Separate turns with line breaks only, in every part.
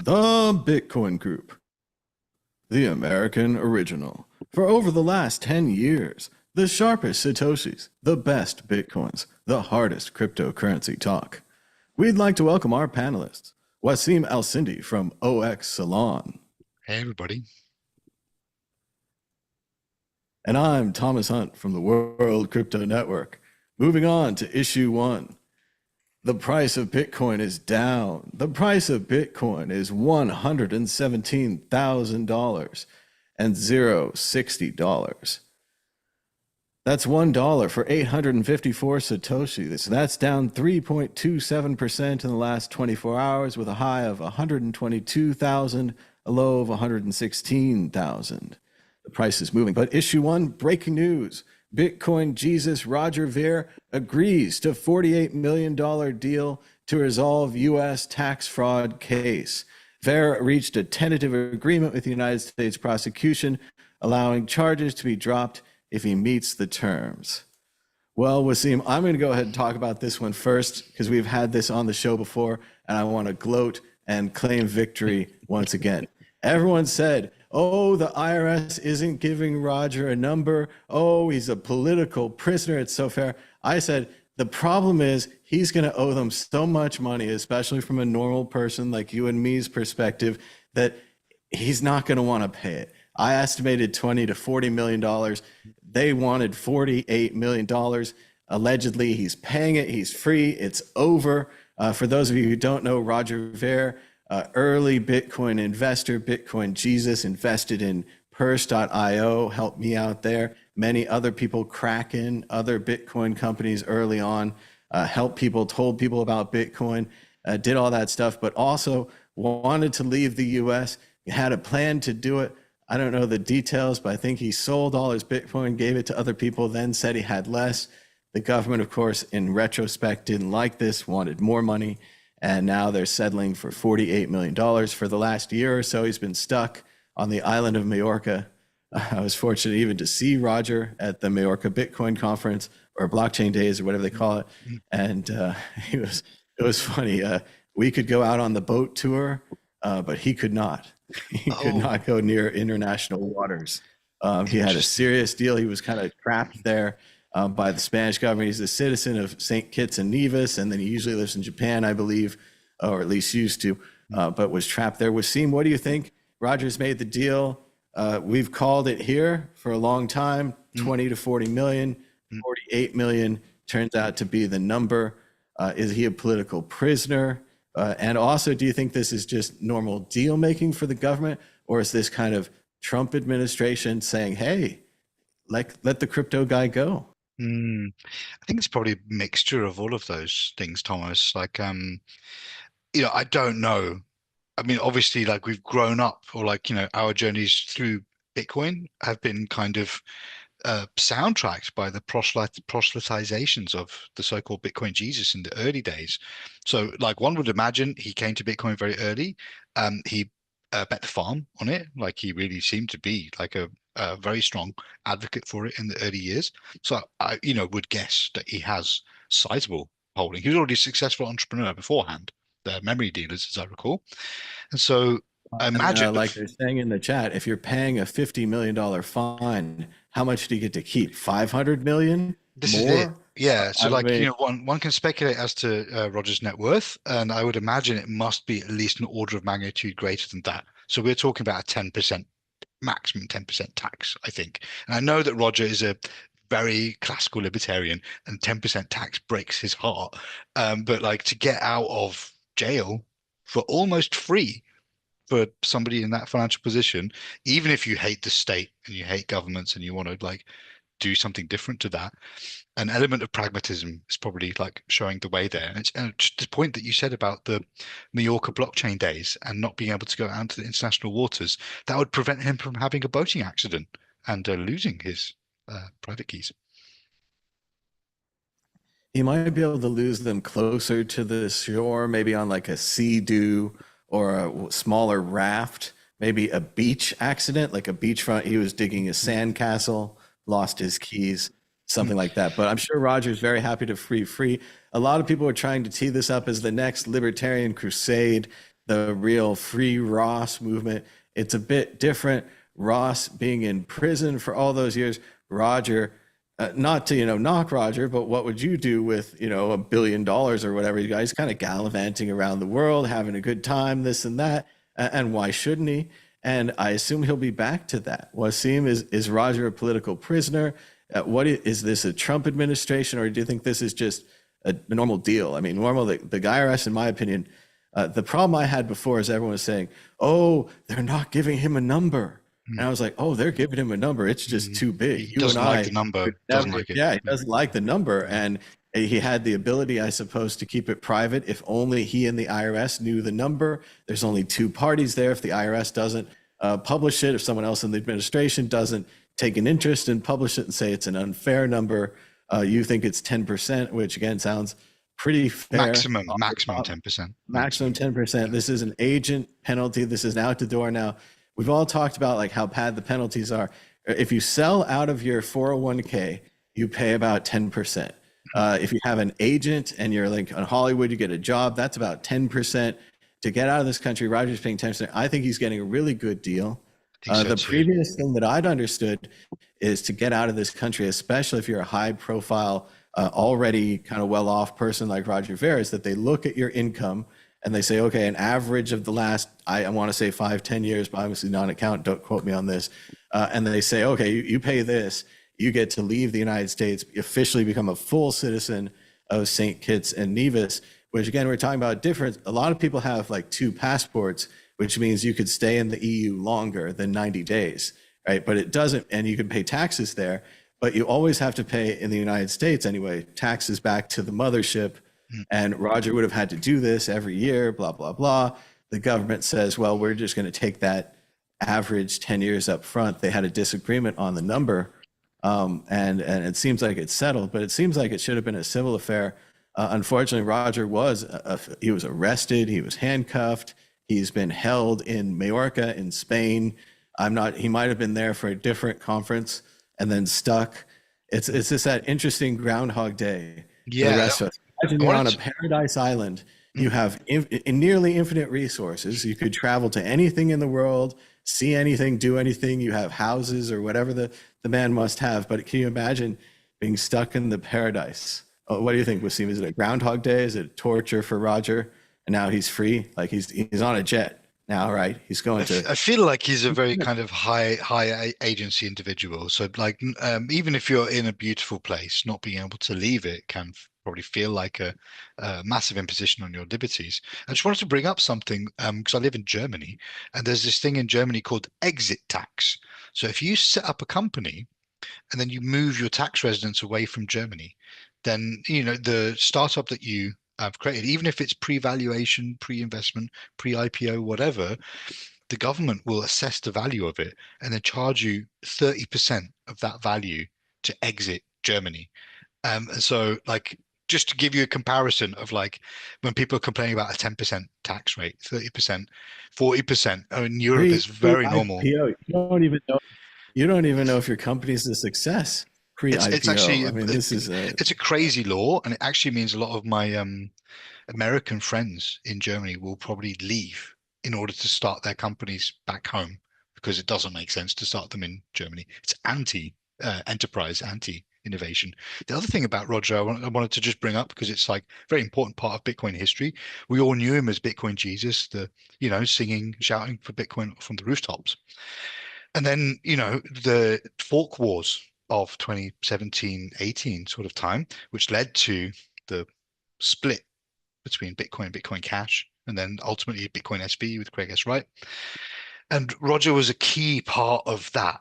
The Bitcoin Group, the American original. For over the last 10 years, the sharpest Satoshis, the best Bitcoins, the hardest cryptocurrency talk. We'd like to welcome our panelists, Wassim Alsindi from OX Salon.
Hey, everybody.
And I'm Thomas Hunt from the World Crypto Network. Moving on to issue one. The price of Bitcoin is down. The price of Bitcoin is $117,000 and $0.60. That's $1 for 854 Satoshi. That's down 3.27% in the last 24 hours with a high of 122,000, a low of 116,000. The price is moving. But issue one, breaking news. Bitcoin Jesus Roger Ver agrees to $48 million deal to resolve U.S. tax fraud case. Ver reached a tentative agreement with the United States prosecution, allowing charges to be dropped if he meets the terms. Well, Wassim, I'm going to go ahead and talk about this one first because we've had this on the show before, and I want to gloat and claim victory once again. Everyone said, oh, the IRS isn't giving Roger a number. Oh, he's a political prisoner. It's so fair. I said, the problem is he's going to owe them so much money, especially from a normal person like you and me's perspective, that he's not going to want to pay it. I estimated $20 to $40 million. They wanted $48 million. Allegedly, he's paying it. He's free. It's over. For those of you who don't know, Roger Ver, early Bitcoin investor, Bitcoin Jesus, invested in Purse.io, helped me out there. Many other people, Kraken, other Bitcoin companies early on, helped people, told people about Bitcoin, did all that stuff, but also wanted to leave the US, had a plan to do it. I don't know the details, but I think he sold all his Bitcoin, gave it to other people, then said he had less. The government, of course, in retrospect, didn't like this, wanted more money. And now they're settling for $48 million. For the last year or so, he's been stuck on the island of Majorca. I was fortunate even to see Roger at the Majorca Bitcoin conference or blockchain days or whatever they call it. And it was funny. We could go out on the boat tour, but he could not. He could not go near international waters. He had a serious deal. He was kind of trapped there by the Spanish government. He's a citizen of St. Kitts and Nevis, and then he usually lives in Japan, I believe, or at least used to, but was trapped there. Wassim, what do you think? Roger's made the deal. We've called it here for a long time, 20 to 40 million, 48 million turns out to be the number. Is he a political prisoner? And also, do you think this is just normal deal making for the government, or is this kind of Trump administration saying, hey, let the crypto guy go?
I think it's probably a mixture of all of those things, Thomas. Like, I don't know. I mean, obviously, like we've grown up, or like, our journeys through Bitcoin have been kind of soundtracked by the proselytizations of the so-called Bitcoin Jesus in the early days. So, like one would imagine, he came to Bitcoin very early. He bet the farm on it. Like he really seemed to be like a very strong advocate for it in the early years. So I, would guess that he has sizable holding. He was already a successful entrepreneur beforehand. The memory dealers, as I recall. And so I imagine,
like they're saying in the chat, if you're paying a $50 million fine, how much do you get to keep? 500 million?
this is it.
More?
Yeah. So
I
like,
mean,
one can speculate as to Roger's net worth, and I would imagine it must be at least an order of magnitude greater than that. So we're talking about a 10%, maximum 10% tax, I think. And I know that Roger is a very classical libertarian, and 10% tax breaks his heart. But like to get out of jail for almost free for somebody in that financial position, even if you hate the state and you hate governments and you want to like do something different to that, an element of pragmatism is probably like showing the way there. And just the point that you said about the Mallorca blockchain days and not being able to go out into the international waters, that would prevent him from having a boating accident and losing his private keys.
he might be able to lose them closer to the shore, maybe on like a sea-doo or a smaller raft, maybe a beach accident, like a beachfront. He was digging a sandcastle, lost his keys, something like that. But I'm sure Roger's very happy to free. A lot of people are trying to tee this up as the next libertarian crusade. the real free Ross movement. It's a bit different. Ross being in prison for all those years, Roger, not to, knock Roger, but what would you do with, $1 billion or whatever? You guys kind of gallivanting around the world, having a good time, this and that. And why shouldn't he? And I assume he'll be back to that. Wassim, is Roger a political prisoner? What is this, a Trump administration, or do you think this is just a normal deal? I mean, normal, the IRS, in my opinion, the problem I had before is everyone was saying, oh, they're not giving him a number. And I was like, oh, they're giving him a number. It's just too big.
He doesn't like the number. Doesn't like it.
Yeah, he doesn't like the number. And he had the ability, I suppose, to keep it private if only he and the IRS knew the number. There's only two parties there. If the IRS doesn't publish it, if someone else in the administration doesn't take an interest and publish it and say it's an unfair number, you think it's 10%, which again sounds pretty fair.
Maximum 10%.
Maximum 10%. This is an agent penalty. This is out the door now. We've all talked about like how bad the penalties are. If you sell out of your 401k, you pay about 10%. If you have an agent and you're like in Hollywood, you get a job, that's about 10%. To get out of this country, Roger's paying 10%. I think he's getting a really good deal. The previous thing that I'd understood is to get out of this country, especially if you're a high profile, already kind of well-off person like Roger Ver, is that they look at your income and they say, okay, an average of the last, I want to say 5-10 years, but obviously not an accountant, don't quote me on this. And they say, okay, you pay this, you get to leave the United States, officially become a full citizen of St. Kitts and Nevis, which again, we're talking about difference. A lot of people have like 2 passports, which means you could stay in the EU longer than 90 days, right? But it doesn't, and you can pay taxes there, but you always have to pay in the United States anyway, taxes back to the mothership. And Roger would have had to do this every year, blah, blah, blah. The government says, well, we're just going to take that average 10 years up front. They had a disagreement on the number, and it seems like it's settled, but it seems like it should have been a civil affair. Unfortunately, Roger he was arrested, he was handcuffed, he's been held in Majorca in Spain. He might have been there for a different conference and then stuck. It's just that interesting Groundhog Day for the rest of us. Imagine you're on a paradise island. You have nearly infinite resources. You could travel to anything in the world, see anything, do anything. You have houses or whatever the man must have. But can you imagine being stuck in the paradise? What do you think, Wassim? Is it a Groundhog Day? Is it torture for Roger? And now he's free? Like he's on a jet now, right? He's going to.
I feel like he's a very kind of high agency individual. So like even if you're in a beautiful place, not being able to leave it can probably feel like a massive imposition on your liberties. I just wanted to bring up something because I live in Germany, and there's this thing in Germany called exit tax. So if you set up a company and then you move your tax residence away from Germany, then the startup that you have created, even if it's pre-valuation, pre-investment, pre-IPO, whatever, the government will assess the value of it and then charge you 30% of that value to exit Germany. And so like, just to give you a comparison of like when people are complaining about a 10% tax rate, 30%, 40%, in Europe is very normal.
You don't even know if your company's a success pre-IPO.
It's actually,
I mean,
it's a crazy law, and it actually means a lot of my American friends in Germany will probably leave in order to start their companies back home because it doesn't make sense to start them in Germany. It's anti-enterprise, anti-innovation. The other thing about Roger, I wanted to just bring up because it's like a very important part of Bitcoin history. We all knew him as Bitcoin Jesus, singing, shouting for Bitcoin from the rooftops. And then, the fork wars of 2017-18 sort of time, which led to the split between Bitcoin and Bitcoin Cash, and then ultimately Bitcoin SV with Craig S. Wright. And Roger was a key part of that,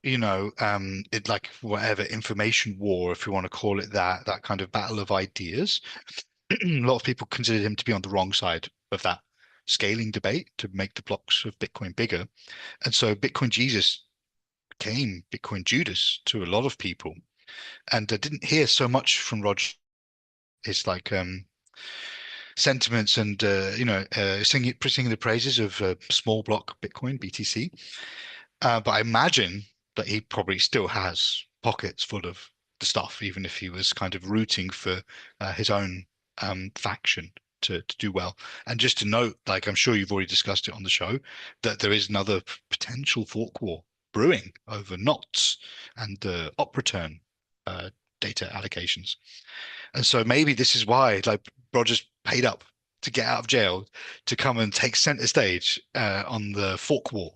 it like whatever information war, if you want to call it that kind of battle of ideas. A lot of people considered him to be on the wrong side of that scaling debate to make the blocks of Bitcoin bigger. And so Bitcoin Jesus became Bitcoin Judas to a lot of people. And I didn't hear so much from Roger, his like sentiments and singing the praises of small block Bitcoin BTC. But I imagine that he probably still has pockets full of the stuff, even if he was kind of rooting for his own faction to do well. And just to note, like I'm sure you've already discussed it on the show, that there is another potential fork war brewing over knots and the op return data allocations. And so maybe this is why like Rogers paid up to get out of jail to come and take center stage on the fork war.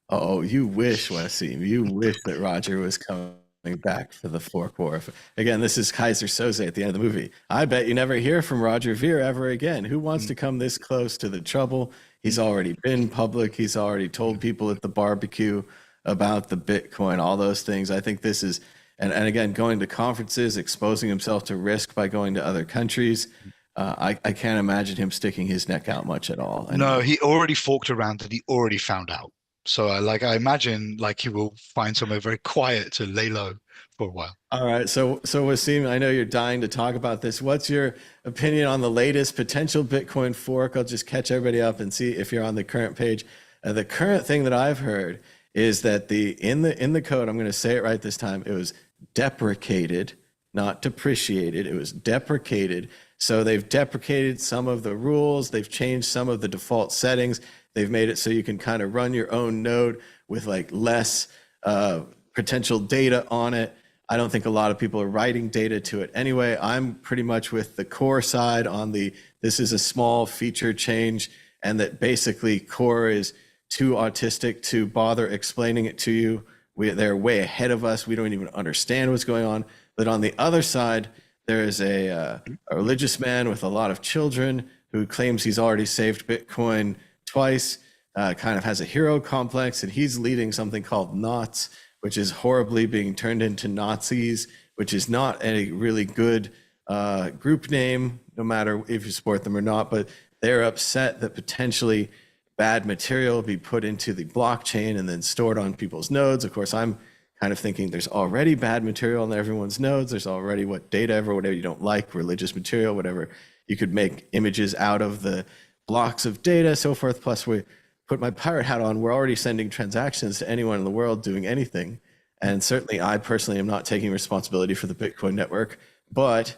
Oh, you wish, Wassim. You wish that Roger was coming back for the fork war. Again, this is Kaiser Soze at the end of the movie. I bet you never hear from Roger Ver ever again. Who wants to come this close to the trouble? He's already been public. He's already told people at the barbecue about the Bitcoin, all those things. I think this is, and again, going to conferences, exposing himself to risk by going to other countries. I can't imagine him sticking his neck out much at all.
No, he already forked around and he already found out. So I imagine like he will find somewhere very quiet to lay low for a while.
All right. So Wassim, I know you're dying to talk about this. What's your opinion on the latest potential Bitcoin fork? I'll just catch everybody up and see if you're on the current page. The current thing that I've heard is that in the code, I'm going to say it right this time, it was deprecated, not depreciated. It was deprecated. So they've deprecated some of the rules. They've changed some of the default settings. They've made it so you can kind of run your own node with like less potential data on it. I don't think a lot of people are writing data to it anyway. I'm pretty much with the core side on this is a small feature change, and that basically core is too autistic to bother explaining it to you. They're way ahead of us. We don't even understand what's going on. But on the other side, there is a religious man with a lot of children who claims he's already saved Bitcoin twice, kind of has a hero complex, and he's leading something called Knots, which is horribly being turned into Nazis, which is not a really good group name, no matter if you support them or not. But they're upset that potentially bad material be put into the blockchain and then stored on people's nodes. Of course, I'm kind of thinking there's already bad material on everyone's nodes. There's already whatever you don't like, religious material, whatever. You could make images out of the blocks of data, so forth. Plus, we put my pirate hat on. We're already sending transactions to anyone in the world doing anything. And certainly I personally am not taking responsibility for the Bitcoin network, but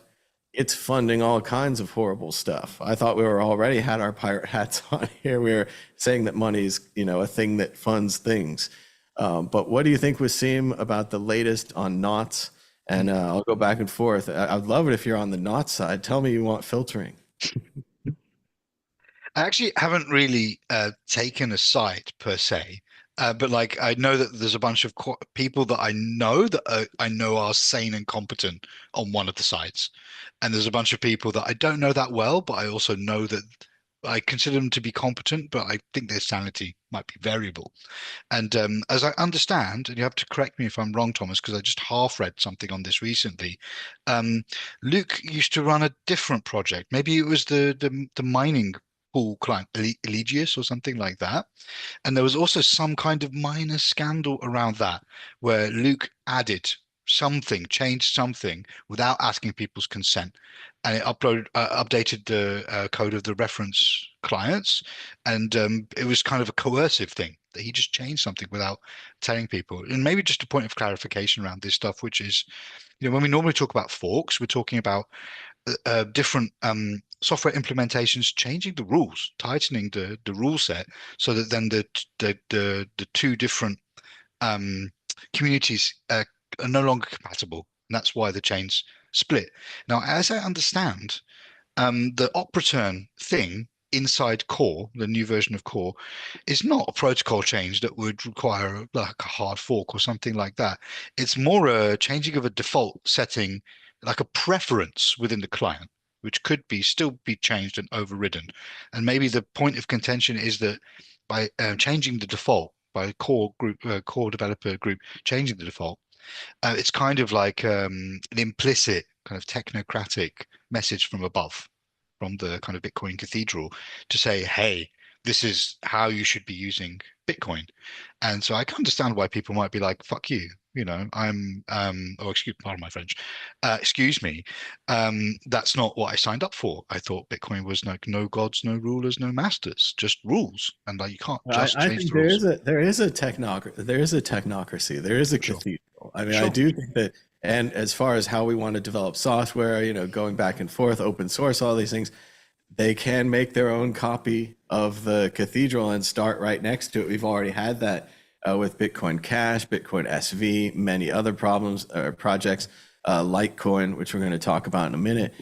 it's funding all kinds of horrible stuff. I thought we already had our pirate hats on here. We were saying that money is, a thing that funds things. But what do you think, Wassim, about the latest on Knots? And I'll go back and forth. I'd love it if you're on the Knots side. Tell me you want filtering.
I actually haven't really taken a side per se, but like I know that there's a bunch of people that I know are sane and competent on one of the sides, and there's a bunch of people that I don't know that well, but I also know that I consider them to be competent, but I think their sanity might be variable. And as I understand, and you have to correct me if I'm wrong, Thomas, because I just half read something on this recently. Luke used to run a different project. Maybe it was the mining pool client, Eligius or something like that. And there was also some kind of minor scandal around that, where Luke added something, changed something without asking people's consent, and it updated the code of the reference clients, and it was kind of a coercive thing that he just changed something without telling people. And maybe just a point of clarification around this stuff, which is, when we normally talk about forks, we're talking about different software implementations changing the rules, tightening the rule set, so that then the two different communities are no longer compatible, and that's why the chains split. Now, as I understand, the op return thing inside core, the new version of core, is not a protocol change that would require like a hard fork or something like that. It's more a changing of a default setting, like a preference within the client, which could still be changed and overridden. And maybe the point of contention is that by changing the default, by core developer group changing the default, it's kind of like an implicit kind of technocratic message from above, from the kind of Bitcoin cathedral, to say, hey, this is how you should be using Bitcoin. And so I can understand why people might be like, fuck you, I'm pardon my French, excuse me, that's not what I signed up for. I thought Bitcoin was like no gods, no rulers, no masters, just rules, and like you can't just change the rules.
There is a technocracy, there is a
Sure.
cathedral. I mean,
Sure.
I do think that And as far as how we want to develop software, going back and forth, open source, all these things, they can make their own copy of the cathedral and start right next to it. We've already had that with Bitcoin Cash, Bitcoin SV, many other projects, Litecoin, which we're going to talk about in a minute.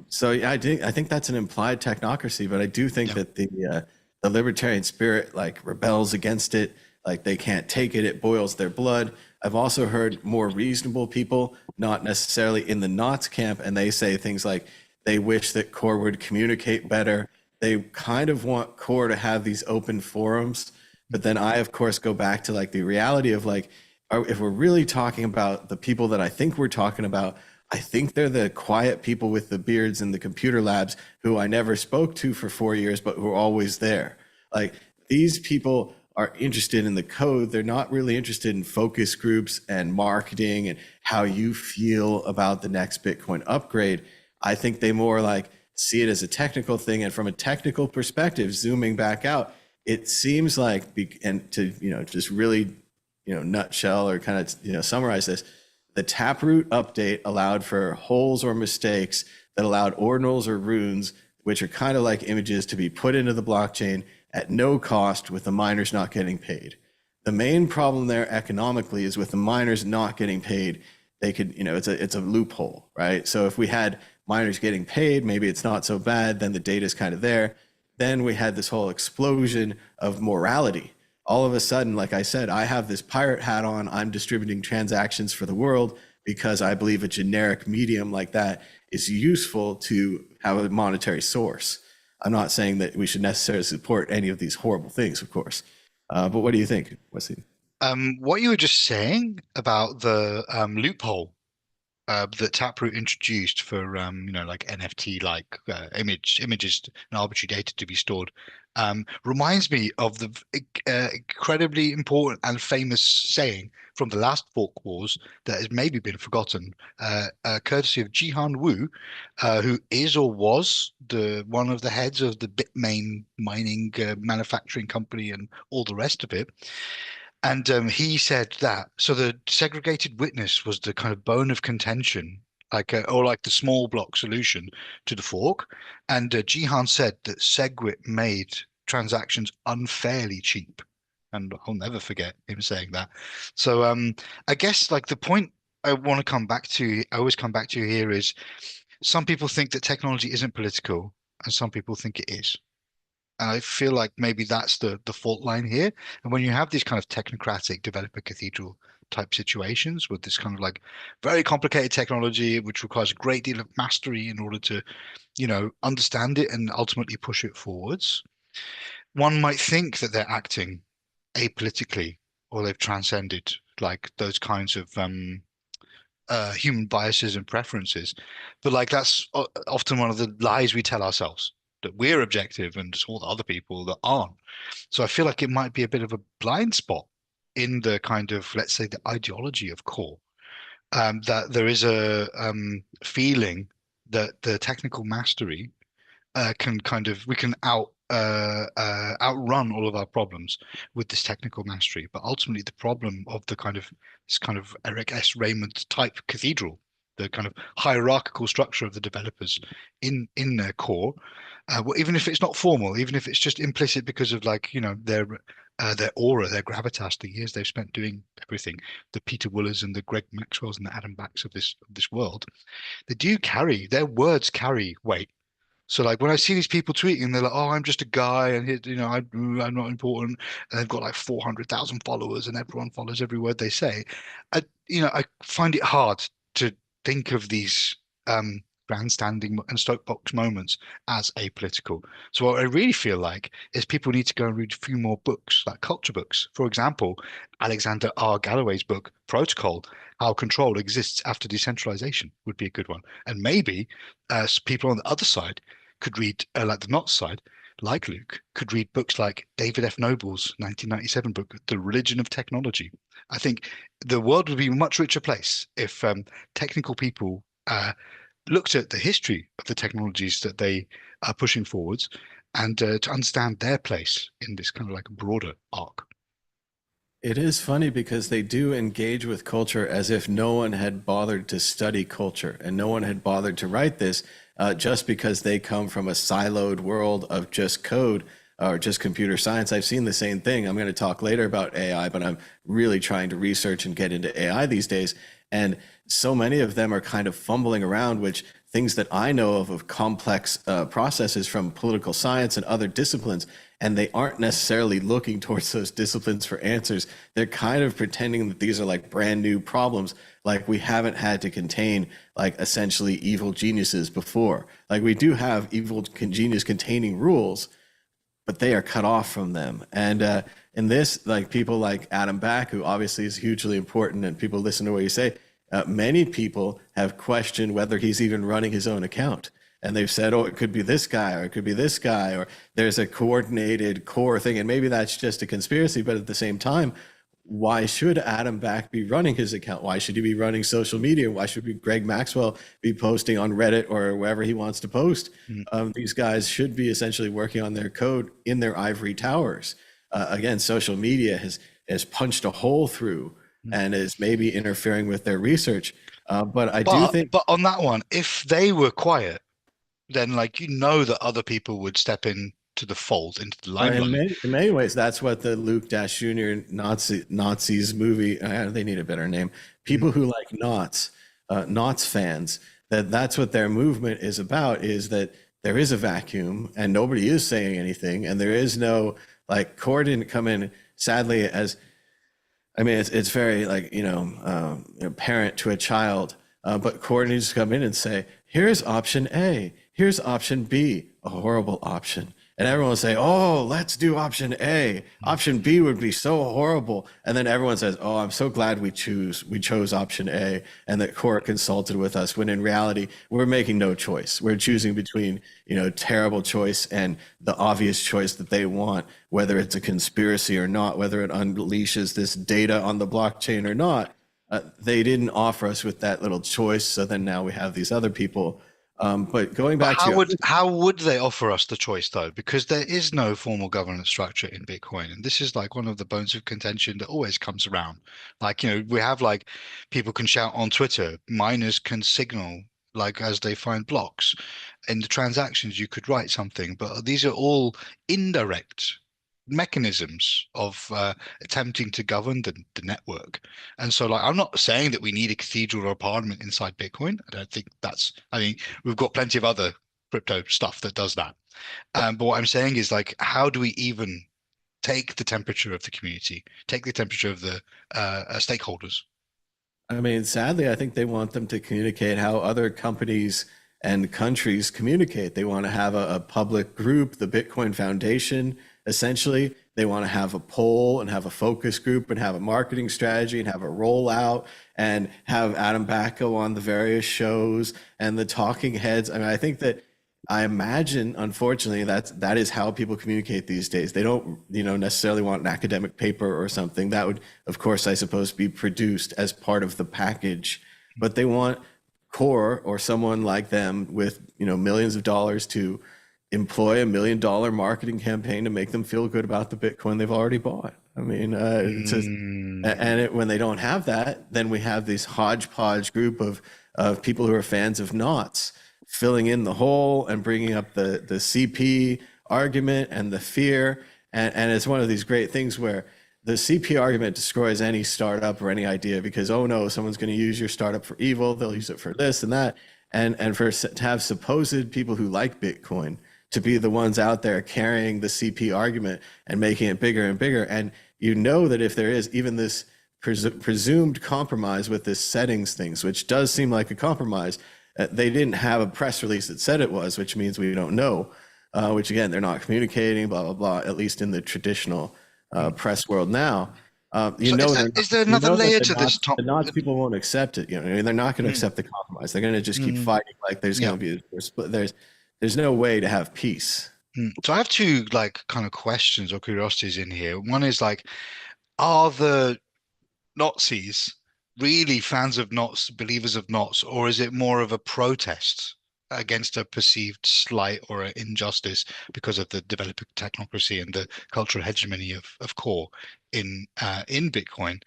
So yeah, I think that's an implied technocracy, but I do think that the libertarian spirit like rebels against it. Like they can't take it. It boils their blood. I've also heard more reasonable people, not necessarily in the Knots camp, and they say things like they wish that Core would communicate better. They kind of want Core to have these open forums. But then I, of course, go back to like the reality of like, if we're really talking about the people that I think we're talking about, I think they're the quiet people with the beards in the computer labs who I never spoke to for 4 years, but who are always there. Like these people are interested in the code. They're not really interested in focus groups and marketing and how you feel about the next Bitcoin upgrade. I think they more like see it as a technical thing. And from a technical perspective, zooming back out, it seems like, and to, just really, nutshell or kind of, summarize this, the Taproot update allowed for holes or mistakes that allowed ordinals or runes, which are kind of like images, to be put into the blockchain at no cost with the miners not getting paid. The main problem there economically is with the miners not getting paid, they could, it's a loophole, right? So if we had miners getting paid, maybe it's not so bad, then the data is kind of there. Then we had this whole explosion of morality. All of a sudden, like I said, I have this pirate hat on, I'm distributing transactions for the world because I believe a generic medium like that is useful to have a monetary source. I'm not saying that we should necessarily support any of these horrible things, of course. But what do you think, Wassim?
What you were just saying about the loophole that Taproot introduced for like NFT like images and arbitrary data to be stored reminds me of the incredibly important and famous saying from the last fork wars that has maybe been forgotten, courtesy of Jihan Wu, who is or was the one of the heads of the Bitmain mining manufacturing company and all the rest of it. And he said that so the segregated witness was the kind of bone of contention, or like the small block solution to the fork. And Jihan said that SegWit made transactions unfairly cheap, and I'll never forget him saying that. So I guess like the point I want to come back to, I always come back to here is some people think that technology isn't political, and some people think it is. And I feel like maybe that's the fault line here. And when you have these kind of technocratic developer cathedral type situations with this kind of like very complicated technology, which requires a great deal of mastery in order to, understand it and ultimately push it forwards, one might think that they're acting apolitically or they've transcended like those kinds of human biases and preferences. But like that's often one of the lies we tell ourselves, that we're objective and all the other people that aren't. So I feel like it might be a bit of a blind spot in the kind of, let's say, the ideology of core. That there is a feeling that the technical mastery can kind of we can outrun all of our problems with this technical mastery. But ultimately, the problem of the kind of this kind of Eric S. Raymond type cathedral, the kind of hierarchical structure of the developers in their core, well, even if it's not formal, even if it's just implicit because of like their aura, their gravitas, the years they've spent doing everything, the Peter Woolers and the Greg Maxwells and the Adam Backs of this world, they do carry their words carry weight. So like when I see these people tweeting, they're like, "Oh, I'm just a guy, and I'm not important," and they've got like 400,000 followers, and everyone follows every word they say. I find it hard to think of these grandstanding and soapbox moments as apolitical. So what I really feel like is people need to go and read a few more books, like culture books. For example, Alexander R. Galloway's book, Protocol: How Control Exists After Decentralization would be a good one. And maybe people on the other side could read, like the not side, like Luke, could read books like David F. Noble's 1997 book, The Religion of Technology. I think the world would be a much richer place if technical people looked at the history of the technologies that they are pushing forwards and to understand their place in this kind of like broader arc.
It is funny because they do engage with culture as if no one had bothered to study culture and no one had bothered to write this, just because they come from a siloed world of just code or just computer science. I've seen the same thing. I'm going to talk later about AI, but I'm really trying to research and get into AI these days. And so many of them are kind of fumbling around, which things that I know of complex processes from political science and other disciplines, and they aren't necessarily looking towards those disciplines for answers. They're kind of pretending that these are like brand new problems, like we haven't had to contain like essentially evil geniuses before. Like we do have evil genius containing rules, but they are cut off from them. And in this, like people like Adam Back, who obviously is hugely important and people listen to what you say, many people have questioned whether he's even running his own account. And they've said, oh, it could be this guy, or it could be this guy, or there's a coordinated core thing. And maybe that's just a conspiracy, but at the same time, why should Adam Back be running his account? Why should he be running social media? Why should Greg Maxwell be posting on Reddit or wherever he wants to post? These guys should be essentially working on their code in their ivory towers. Again, social media has punched a hole through and is maybe interfering with their research. But I do think,
but on that one, if they were quiet, then like that other people would step in to the fold, into the limelight.
in many ways, that's what the Luke Dash Jr. Nazis movie. They need a better name. People who like Knots fans. That's what their movement is about. Is that there is a vacuum and nobody is saying anything, and there is no like Core didn't come in. Sadly, as I mean, it's very like parent to a child. But Core needs to come in and say, here's option A, here's option B, a horrible option. And everyone will say, oh, let's do option A. Option B would be so horrible. And then everyone says, oh, I'm so glad we chose option A and that Core consulted with us, when in reality, we're making no choice. We're choosing between, terrible choice and the obvious choice that they want, whether it's a conspiracy or not, whether it unleashes this data on the blockchain or not. They didn't offer us with that little choice. So then now we have these other people. But going back
how would they offer us the choice though? Because there is no formal governance structure in Bitcoin, and this is like one of the bones of contention that always comes around. Like we have like people can shout on Twitter, miners can signal like as they find blocks. In the transactions, you could write something, but these are all indirect mechanisms of attempting to govern the network. And so like I'm not saying that we need a cathedral or a parliament inside Bitcoin. I don't think I mean we've got plenty of other crypto stuff that does that. But what I'm saying is like, how do we even take the temperature of the community, take the temperature of the stakeholders?
I mean, sadly, I think they want them to communicate how other companies and countries communicate. They want to have a public group, the Bitcoin Foundation. Essentially, they want to have a poll and have a focus group and have a marketing strategy and have a rollout and have Adam Back go on the various shows and the talking heads. I mean, I imagine, unfortunately, that is how people communicate these days. They don't, necessarily want an academic paper or something. That would, of course, I suppose, be produced as part of the package. But they want Core or someone like them with, millions of dollars to employ $1 million marketing campaign to make them feel good about the Bitcoin they've already bought. I mean, it's just, when they don't have that, then we have this hodgepodge group of people who are fans of Knots filling in the hole and bringing up the CP argument and the fear. And it's one of these great things where the CP argument destroys any startup or any idea because, oh no, someone's going to use your startup for evil. They'll use it for this and that. And to have supposed people who like Bitcoin to be the ones out there carrying the CP argument and making it bigger and bigger. And that if there is even this presumed compromise with this settings things, which does seem like a compromise, they didn't have a press release that said it was, which means we don't know, which again, they're not communicating, blah, blah, blah, at least in the traditional press world now.
Is there another layer to this?
The Knots people won't accept it. They're not going to accept the compromise. They're going to just keep fighting like there's going to be there's no way to have peace.
So I have two like kind of questions or curiosities in here. One is like, are the Nazis really fans of Knots, believers of Knots, or is it more of a protest against a perceived slight or an injustice because of the developer technocracy and the cultural hegemony of core in Bitcoin.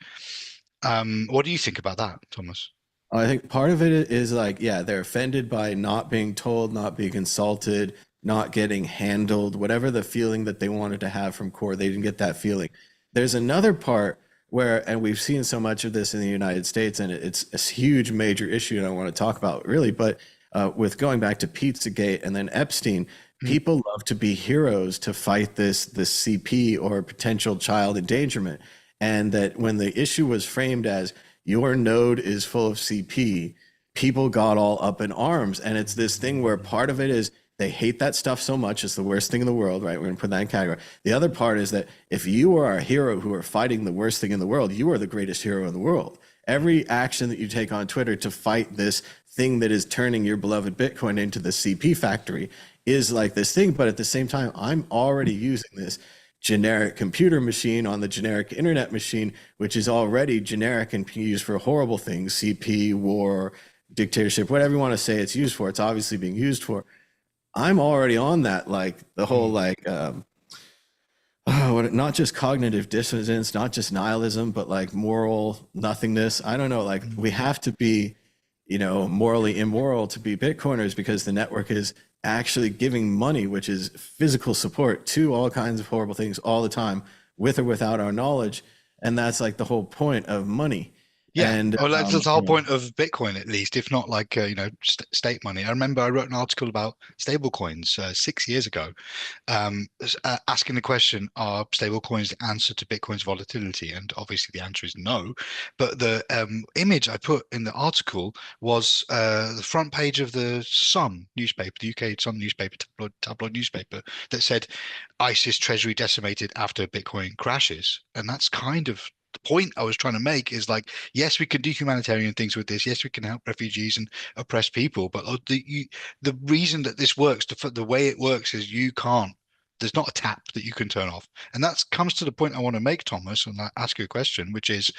What do you think about that, Thomas?
I think part of it is like, yeah, they're offended by not being told, not being consulted, not getting handled, whatever the feeling that they wanted to have from core, they didn't get that feeling. There's another part where, and we've seen so much of this in the United States, and it's a huge major issue, and I want to talk about really, but with going back to Pizzagate and then Epstein, people love to be heroes to fight this CP or potential child endangerment. And that when the issue was framed as your node is full of CP, people got all up in arms. And it's this thing where part of it is they hate that stuff so much. It's the worst thing in the world, right? We're going to put that in category. The other part is that if you are a hero who are fighting the worst thing in the world, you are the greatest hero in the world. Every action that you take on Twitter to fight this thing that is turning your beloved Bitcoin into the CP factory is like this thing. But at the same time, I'm already using this generic computer machine on the generic internet machine, which is already generic and can be used for horrible things, CP, war, dictatorship, whatever you want to say it's used for. It's obviously being used for. I'm already on that, like the whole not just cognitive dissonance, not just nihilism, but like moral nothingness. I don't know, like we have to be, morally immoral to be Bitcoiners because the network is actually giving money, which is physical support to all kinds of horrible things all the time, with or without our knowledge. And that's like the whole point of money.
Yeah,
And
well, that's the whole point of Bitcoin, at least, if not like state money. I remember I wrote an article about stablecoins 6 years ago, asking the question: Are stablecoins the answer to Bitcoin's volatility? And obviously, the answer is no. But the image I put in the article was the front page of the Sun newspaper, the UK Sun newspaper, tabloid newspaper, that said ISIS treasury decimated after Bitcoin crashes, and that's kind of the point I was trying to make is like, yes, we can do humanitarian things with this. Yes, we can help refugees and oppressed people. But the reason that this works, the way it works is there's not a tap that you can turn off. And that comes to the point I want to make, Thomas, and I ask you a question, which is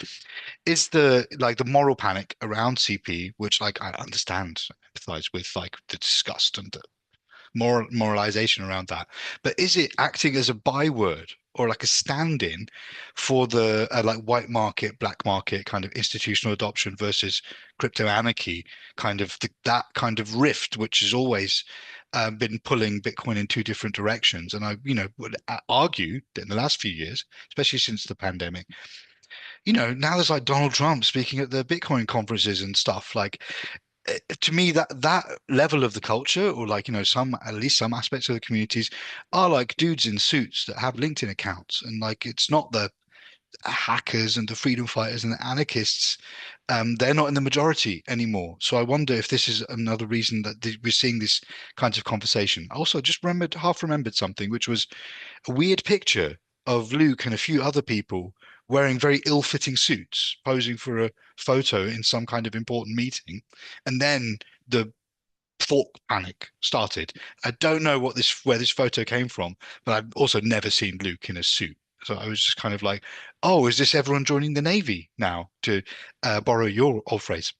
the moral panic around CP, which like I understand, empathize with like the disgust and the moralization around that. But is it acting as a byword or like a stand-in for the like white market, black market kind of institutional adoption versus crypto anarchy, kind of that kind of rift, which has always been pulling Bitcoin in two different directions? And I, would argue that in the last few years, especially since the pandemic, now there's like Donald Trump speaking at the Bitcoin conferences and stuff. Like, to me, that level of the culture, or like at least some aspects of the communities, are like dudes in suits that have LinkedIn accounts, and like it's not the hackers and the freedom fighters and the anarchists. They're not in the majority anymore. So I wonder if this is another reason that we're seeing this kind of conversation. I also just half remembered something, which was a weird picture of Luke and a few other people wearing very ill-fitting suits, posing for a photo in some kind of important meeting, and then the fork panic started. I don't know where this photo came from, but I've also never seen Luke in a suit. So I was just kind of like, oh, is this everyone joining the Navy now, to borrow your old phrase?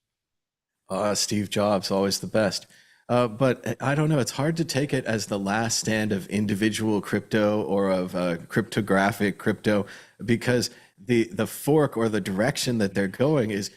Steve Jobs, always the best. But I don't know. It's hard to take it as the last stand of individual crypto or of cryptographic crypto, because the fork or the direction that they're going is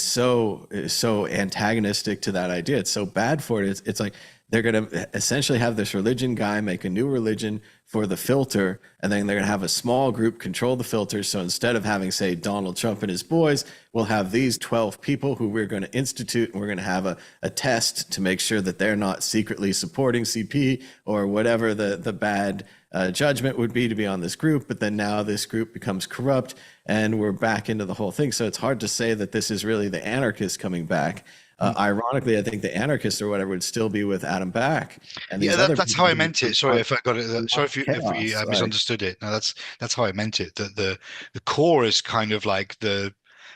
so antagonistic to that idea. It's so bad for it. It's like they're going to essentially have this religion guy make a new religion for the filter, and then they're going to have a small group control the filter. So instead of having, say, Donald Trump and his boys, we'll have these 12 people who we're going to institute, and we're going to have a test to make sure that they're not secretly supporting CP or whatever the bad judgment would be to be on this group. But then now this group becomes corrupt, and we're back into the whole thing. So it's hard to say that this is really the anarchists coming back. Ironically, I think the anarchists or whatever would still be with Adam Back. And
Yeah, that's how I meant it. Sorry if I got it. Sorry if we misunderstood it. No, that's how I meant it. That the core is kind of like the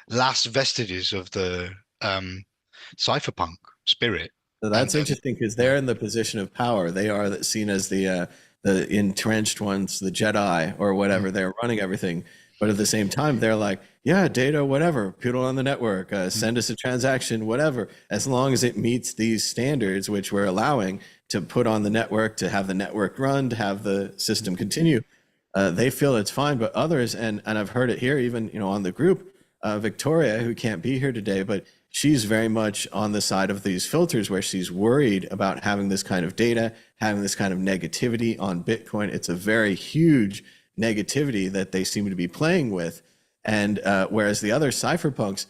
last vestiges of the cypherpunk spirit.
So that's interesting because they're in the position of power. They are seen as the entrenched ones, the Jedi or whatever. They're running everything. But at the same time, they're like, yeah, data, whatever, put it on the network,
Mm.
send us a transaction, whatever, as long as it meets these standards, which we're allowing to put on the network, to have the network run, to have the system continue. They feel it's fine, but others, and I've heard it here, even on the group, Victoria, who can't be here today, but she's very much on the side of these filters where she's worried about having this kind of data, having this kind of negativity on Bitcoin. It's a very huge negativity that they seem to be playing with. And whereas the other cypherpunks,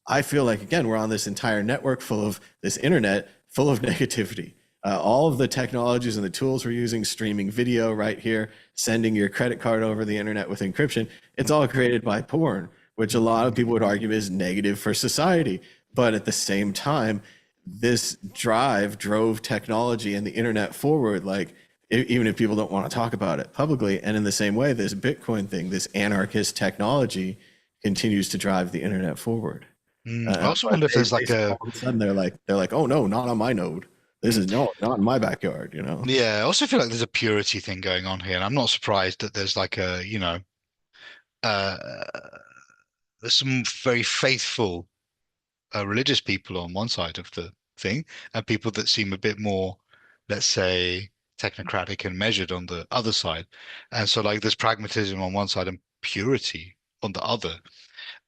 I feel like, again, we're on this entire network full of this internet full of negativity. All of the technologies and the tools we're using, streaming video right here, sending your credit card over the internet with encryption, it's all created by porn, which a lot of people would argue is negative for society. But at the same time, this drove technology and the internet forward, like even if people don't want to talk about it publicly. And in the same way, this Bitcoin thing, this anarchist technology continues to drive the internet forward.
I also
But
wonder if there's like
all
a
of a sudden they're like, oh no, not on my node. This
mm,
is no, not in my backyard.
yeah, I also feel like there's a purity thing going on here, and I'm not surprised that there's like a, uh, there's some very faithful religious people on one side of the thing, and people that seem a bit more, let's say, technocratic and measured on the other side. And so, like, there's pragmatism on one side and purity on the other.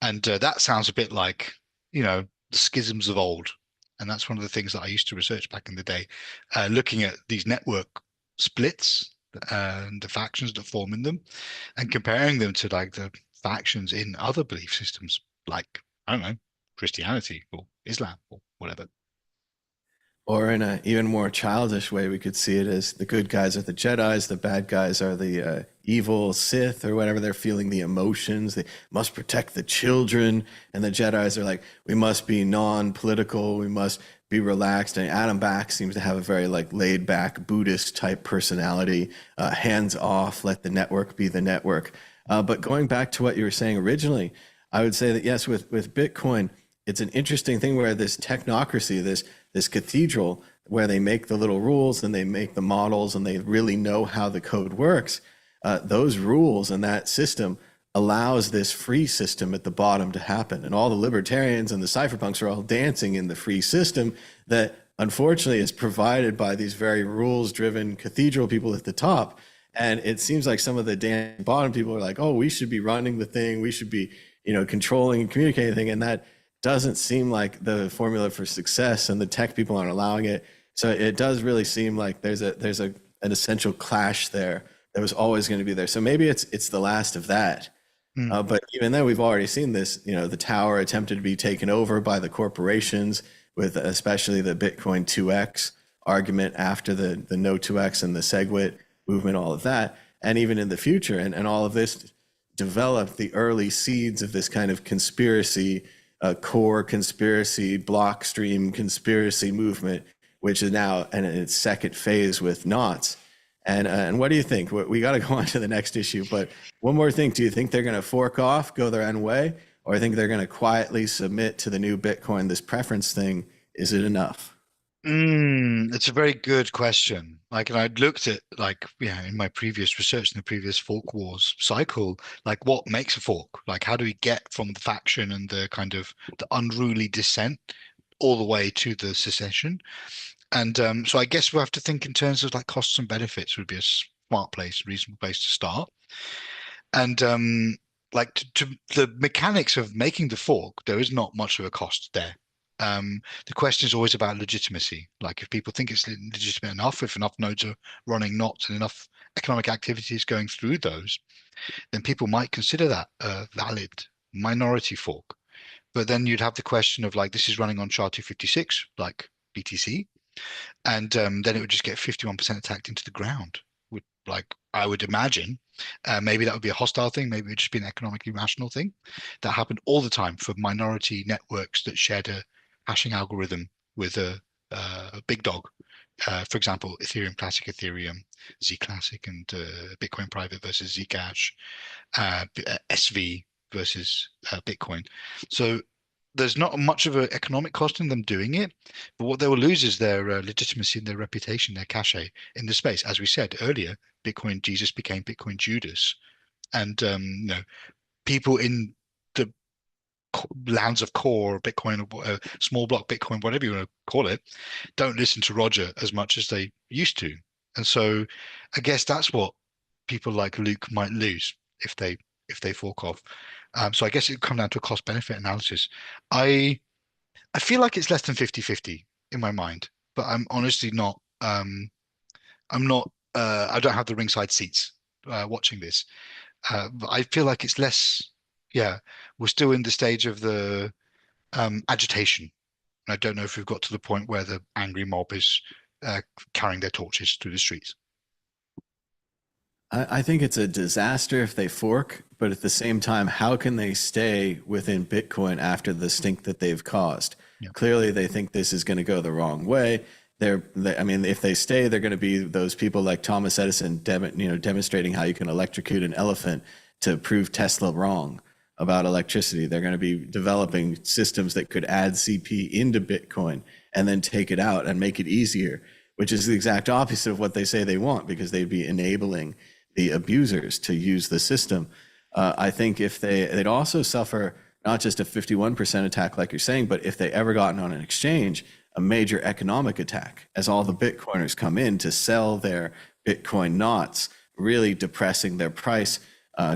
And that sounds a bit like, the schisms of old. And that's one of the things that I used to research back in the day, looking at these network splits and the factions that form in them, and comparing them to like the factions in other belief systems, like, I don't know, Christianity or Islam or whatever.
Or in an even more childish way, we could see it as the good guys are the Jedis, the bad guys are the evil Sith or whatever. They're feeling the emotions. They must protect the children. And the Jedis are like, we must be non-political. We must be relaxed. And Adam Back seems to have a very like laid back Buddhist type personality, hands off, let the network be the network. But going back to what you were saying originally, I would say that yes, with Bitcoin, it's an interesting thing where this technocracy, this cathedral where they make the little rules and they make the models and they really know how the code works. Those rules and that system allows this free system at the bottom to happen. And all the libertarians and the cypherpunks are all dancing in the free system that unfortunately is provided by these very rules-driven cathedral people at the top. And it seems like some of the bottom people are like, oh, we should be running the thing. We should be, controlling and communicating. And that doesn't seem like the formula for success, and the tech people aren't allowing it. So it does really seem like there's an essential clash there that was always going to be there. So maybe it's the last of that.
Hmm.
But even then, we've already seen this. The tower attempted to be taken over by the corporations, with especially the Bitcoin 2x argument after the no 2x and the SegWit movement, all of that, and even in the future, and all of this developed the early seeds of this kind of conspiracy. Core conspiracy, blockstream conspiracy movement, which is now in its second phase with knots. And what do you think? We got to go on to the next issue. But one more thing: do you think they're going to fork off, go their own way, or I think they're going to quietly submit to the new Bitcoin? This preference thing, is it enough?
It's a very good question. Like, and I'd looked at like, in my previous research in the previous fork wars cycle, like what makes a fork? Like, how do we get from the faction and the kind of the unruly dissent all the way to the secession? And so I guess we'll have to think in terms of like costs and benefits would be a smart place, reasonable place to start. And like to the mechanics of making the fork, there is not much of a cost there. The question is always about legitimacy. Like if people think it's legitimate enough, if enough nodes are running knots and enough economic activity is going through those, then people might consider that a valid minority fork. But then you'd have the question of like, this is running on SHA-256, like BTC, and then it would just get 51% attacked into the ground. Would like I would imagine, maybe that would be a hostile thing. Maybe it would just be an economically rational thing. That happened all the time for minority networks that shared a hashing algorithm with a big dog. For example, Ethereum Classic, Ethereum, Z Classic, and Bitcoin Private versus Zcash, SV versus Bitcoin. So there's not much of an economic cost in them doing it, but what they will lose is their legitimacy and their reputation, their cachet in the space. As we said earlier, Bitcoin Jesus became Bitcoin Judas, and people in the lands of core, Bitcoin, or small block Bitcoin, whatever you want to call it, don't listen to Roger as much as they used to. And so I guess that's what people like Luke might lose if they fork off. So I guess it comes down to a cost benefit analysis. I feel like it's less than 50-50 in my mind, but I'm honestly not I'm not I don't have the ringside seats watching this. But I feel like it's less, yeah, we're still in the stage of the agitation. And I don't know if we've got to the point where the angry mob is carrying their torches through the streets.
I think it's a disaster if they fork, but at the same time, how can they stay within Bitcoin after the stink that they've caused?
Yeah.
Clearly, they think this is going to go the wrong way. I mean, if they stay, they're going to be those people like Thomas Edison, demonstrating how you can electrocute an elephant to prove Tesla wrong about electricity. They're going to be developing systems that could add CP into Bitcoin and then take it out and make it easier, which is the exact opposite of what they say they want, because they'd be enabling the abusers to use the system. I think if they'd also suffer not just a 51% attack like you're saying, but if they ever gotten on an exchange, a major economic attack as all the Bitcoiners come in to sell their Bitcoin knots, really depressing their price.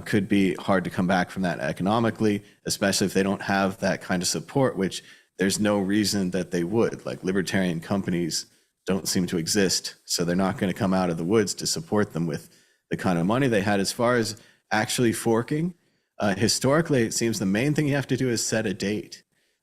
Could be hard to come back from that economically, especially if they don't have that kind of support, which there's no reason that they would. Like, libertarian companies don't seem to exist, so they're not going to come out of the woods to support them with the kind of money they had. As far as actually forking, historically, it seems the main thing you have to do is set a date.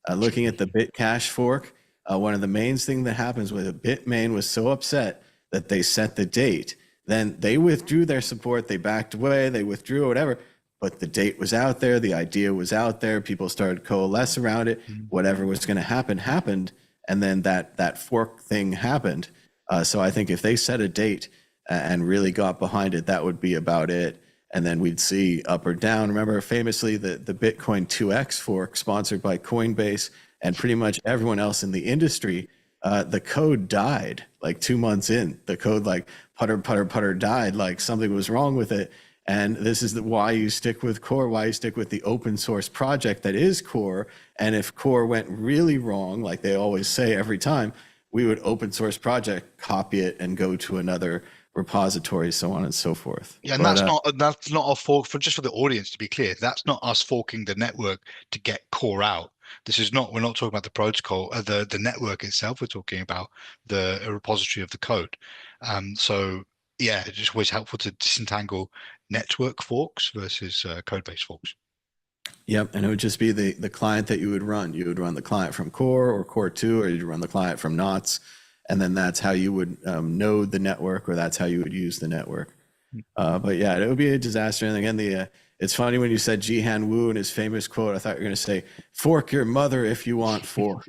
Looking at the Bitcash fork, one of the main things that happens with Bitmain was so upset that they set the date. Then they withdrew their support, they backed away, they withdrew, whatever, but the date was out there, the idea was out there, people started to coalesce around it, whatever was going to happen happened, and then that fork thing happened. So I think if they set a date and really got behind it, that would be about it. And then we'd see up or down. Remember, famously, the Bitcoin 2x fork sponsored by Coinbase and pretty much everyone else in the industry, the code died like 2 months in. The code, like, putter died, like something was wrong with it. And this is why you stick with core, why you stick with the open source project that is core. And if core went really wrong, like they always say every time, we would open source project, copy it, and go to another repository, so on and so forth.
Yeah, and that's not a fork. For just for the audience to be clear, that's not us forking the network to get core out. This is not, we're not talking about the protocol, the network itself. We're talking about the repository of the code. So yeah, it's just always helpful to disentangle network forks versus code-based forks.
Yep, and it would just be the client that you would run. You would run the client from core or core 2, or you'd run the client from knots. And then that's how you would node the network, or that's how you would use the network. But yeah, it would be a disaster. And again, it's funny when you said Jihan Wu and his famous quote, I thought you were going to say, "Fork your mother if you want fork."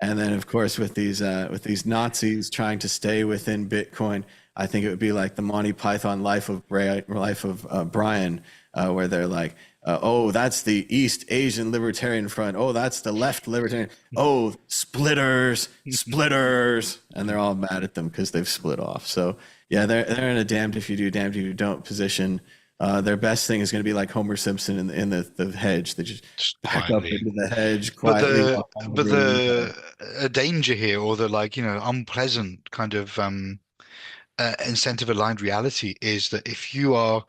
And then, of course, with these Nazis trying to stay within Bitcoin, I think it would be like the Monty Python Life of Brian, where they're like, oh, that's the East Asian Libertarian Front. Oh, that's the left libertarian. Oh, splitters. And they're all mad at them because they've split off. So yeah, they're in a damned if you do, damned if you don't position. Their best thing is going to be like Homer Simpson in the hedge. They just back
quietly
up into the hedge quietly.
But the danger here, or the, like, unpleasant kind of incentive aligned reality, is that if you are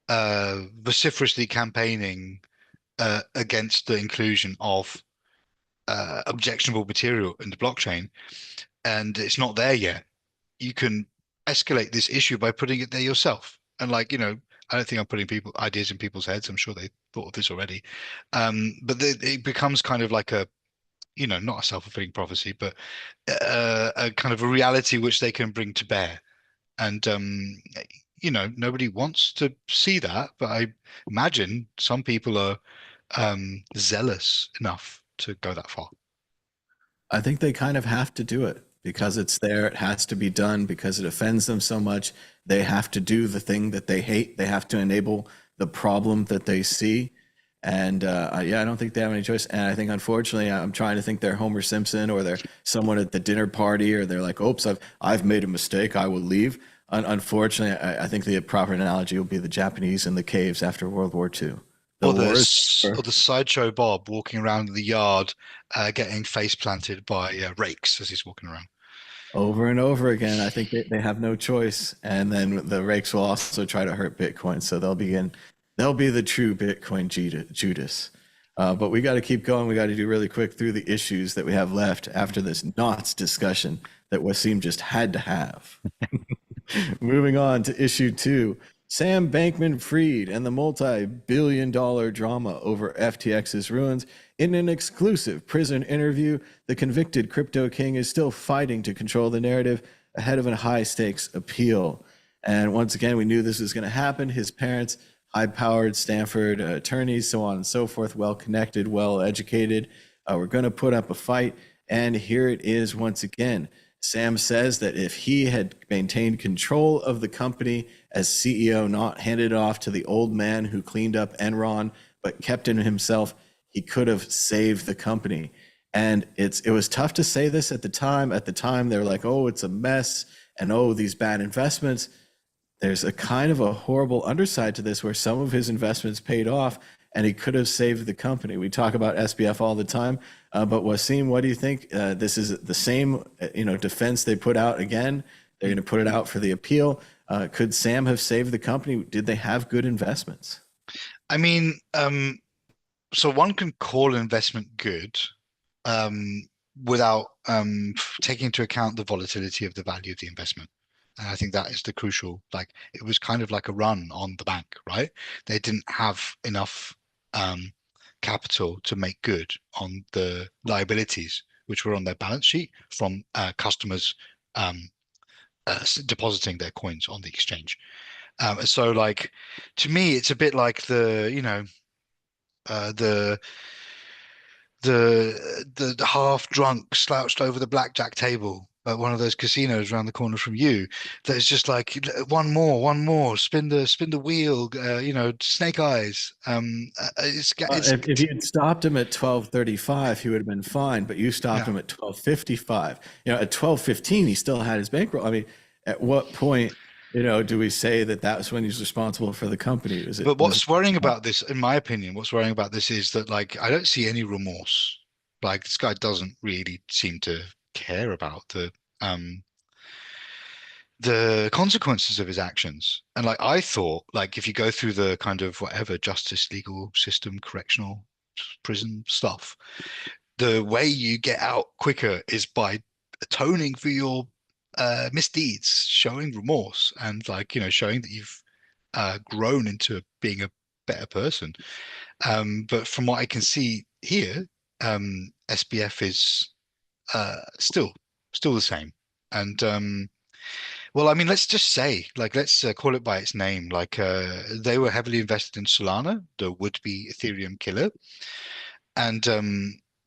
vociferously campaigning against the inclusion of objectionable material in the blockchain, and it's not there yet, you can escalate this issue by putting it there yourself. And, like, I don't think I'm putting ideas in people's heads. I'm sure they thought of this already. But it becomes kind of like a, not a self-fulfilling prophecy, but a kind of a reality which they can bring to bear. And nobody wants to see that, but I imagine some people are zealous enough to go that far.
I think they kind of have to do it because it's there. It has to be done because it offends them so much. They have to do the thing that they hate. They have to enable the problem that they see. And I don't think they have any choice. And I think, unfortunately, I'm trying to think they're Homer Simpson, or they're someone at the dinner party, or they're like, oops, I've made a mistake, I will leave. Unfortunately, I think the proper analogy will be the Japanese in the caves after World War II. The war is
Or
over.
the sideshow Bob walking around the yard, getting face planted by rakes as he's walking around.
Over and over again. I think they have no choice. And then the rakes will also try to hurt Bitcoin. So they'll be the true Bitcoin Judas. But we got to keep going. We got to do really quick through the issues that we have left after this knots discussion that Wassim just had to have. Moving on to issue 2. Sam Bankman-Fried and the multi-billion-dollar drama over FTX's ruins. In an exclusive prison interview, the convicted crypto king is still fighting to control the narrative ahead of a high-stakes appeal. And once again, we knew this was going to happen. His parents, high-powered Stanford attorneys, so on and so forth, well-connected, well-educated, were going to put up a fight. And here it is once again. Sam says that if he had maintained control of the company as CEO, not handed it off to the old man who cleaned up Enron, but kept it himself, he could have saved the company. And it was tough to say this at the time. At the time, they were like, oh, it's a mess, and oh, these bad investments. There's a kind of a horrible underside to this where some of his investments paid off and he could have saved the company. We talk about SBF all the time, but Wassim, what do you think? This is the same, defense they put out again. They're going to put it out for the appeal. Could Sam have saved the company? Did they have good investments?
I mean, so one can call an investment good, without taking into account the volatility of the value of the investment. And I think that is the crucial, like it was kind of like a run on the bank, right? They didn't have enough capital to make good on the liabilities which were on their balance sheet from customers depositing their coins on the exchange. So like, to me, it's a bit like the the half drunk slouched over the blackjack table at one of those casinos around the corner from you. That's just like one more, spin the wheel, snake eyes. It's
If you had stopped him at 12:35, he would have been fine. But you stopped
yeah.
him at 12:55. At 12:15, he still had his bankroll. I mean, at what point, do we say that that's when he's responsible for the company?
But
Was it?
what's worrying about this, in my opinion, what's worrying about this is that like I don't see any remorse. Like this guy doesn't really seem to care about um the consequences of his actions. And like I thought, like if you go through the kind of whatever justice, legal system, correctional, prison stuff, the way you get out quicker is by atoning for your misdeeds, showing remorse, and like showing that you've grown into being a better person. But from what I can see here, SBF is still the same. And well, I mean, let's just say, like, let's call it by its name. Like, they were heavily invested in Solana, the would-be Ethereum killer, and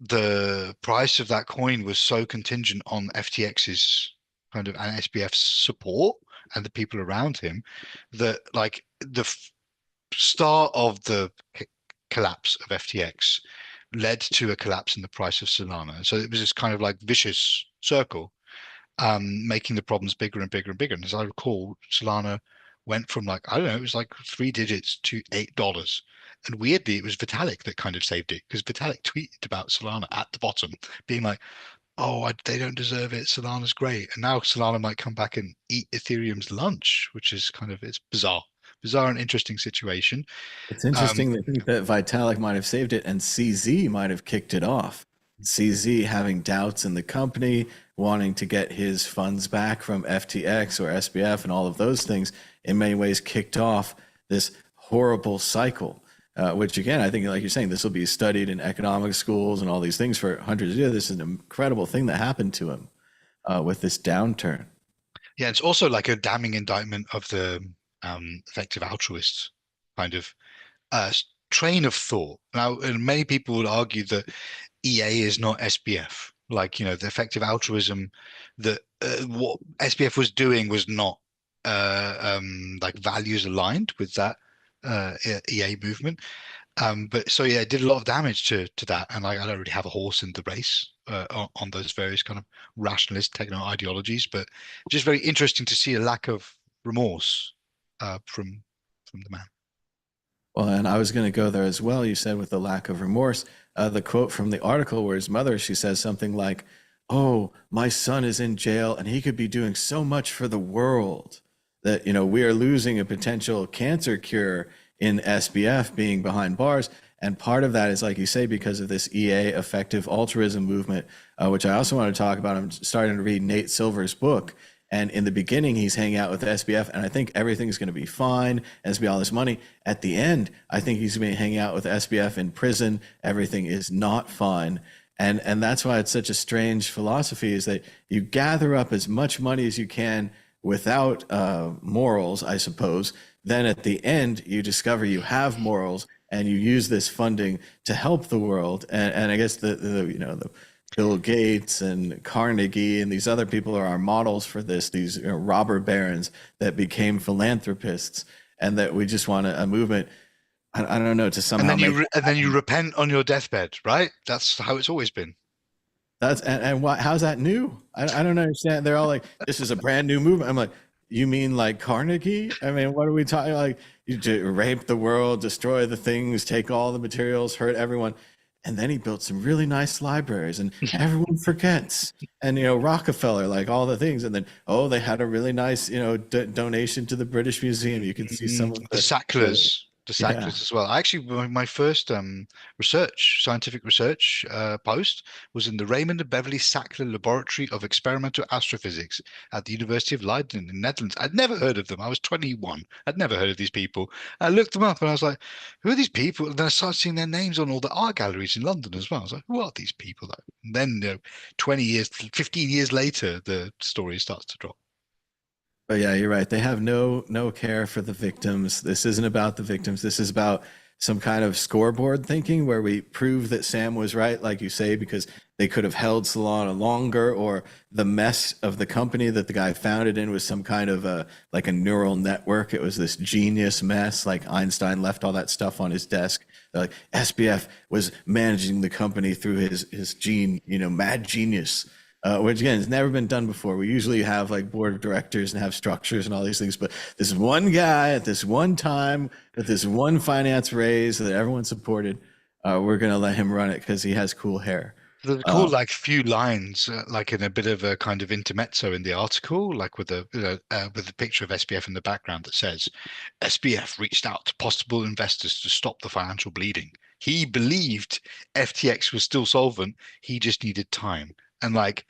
the price of that coin was so contingent on FTX's kind of and SBF's support and the people around him that, like, the start of the collapse of FTX led to a collapse in the price of Solana. So it was this kind of like vicious circle, making the problems bigger and bigger and bigger. And as I recall, Solana went from like, I don't know, it was like 3 digits to $8. And weirdly, it was Vitalik that kind of saved it because Vitalik tweeted about Solana at the bottom, being like, oh, they don't deserve it. Solana's great. And now Solana might come back and eat Ethereum's lunch, which is kind of, it's bizarre and interesting situation.
It's
Um,
interesting to think that Vitalik might have saved it and CZ might have kicked it off. CZ having doubts in the company, wanting to get his funds back from FTX or SBF and all of those things, in many ways kicked off this horrible cycle. Which again, I think, like you're saying, this will be studied in economic schools and all these things for hundreds of years. This is an incredible thing that happened to him with this downturn.
yeah, it's also like a damning indictment of the effective altruist kind of uh, train of thought. Now, and many people would argue that EA is not SBF. Like, the effective altruism that what SBF was doing was not like values aligned with that EA movement. But so yeah, it did a lot of damage to that, and like I don't really have a horse in the race on those various kind of rationalist techno ideologies, but just very interesting to see a lack of remorse from the man.
Well, and I was going to go there as well. You said with the lack of remorse, the quote from the article where his mother, she says something like, "Oh, my son is in jail and he could be doing so much for the world that, we are losing a potential cancer cure in SBF being behind bars." And part of that is, like you say, because of this EA effective altruism movement, which I also want to talk about. I'm starting to read Nate Silver's book. And in the beginning, he's hanging out with SBF, and I think everything's going to be fine. And it's be all this money. At the end, I think he's going to be hanging out with SBF in prison. Everything is not fine. And that's why it's such a strange philosophy, is that you gather up as much money as you can without morals, I suppose. Then at the end, you discover you have morals, and you use this funding to help the world. And I guess the Bill Gates and Carnegie and these other people are our models for this, these robber barons that became philanthropists, and that we just want a movement. I don't know, to somehow
and then you repent on your deathbed, right? That's how it's always been.
That's and why? How's that new? I don't understand. They're all like, "This is a brand new movement." I'm like, "You mean like Carnegie? I mean, what are we talking? Like, you rape the world, destroy the things, take all the materials, hurt everyone." And then he built some really nice libraries, and everyone forgets. And Rockefeller, like all the things, and then they had a really nice donation to the British Museum. You can see some of
the Sacklers. The
Yeah.
Sacklers as well. Actually, my first scientific research post was in the Raymond and Beverly Sackler Laboratory of Experimental Astrophysics at the University of Leiden in the Netherlands. I'd never heard of them. I was 21. I'd never heard of these people. I looked them up and I was like, who are these people? And then I started seeing their names on all the art galleries in London as well. I was like, who are these people? And then 20 years, 15 years later, the story starts to drop.
But yeah, you're right. They have no care for the victims. This isn't about the victims. This is about some kind of scoreboard thinking where we prove that Sam was right, like you say, because they could have held Solana longer, or the mess of the company that the guy founded in was some kind of like a neural network. It was this genius mess. Like Einstein left all that stuff on his desk. Like SBF was managing the company through his mad genius. Which again has never been done before. We usually have like board of directors and have structures and all these things, but this one guy at this one time with this one finance raise that everyone supported, we're gonna let him run it because he has cool hair.
There's cool, like few lines, like in a bit of a kind of intermezzo in the article, like with the picture of SBF in the background that says, SBF reached out to possible investors to stop the financial bleeding. He believed FTX was still solvent. He just needed time. And like,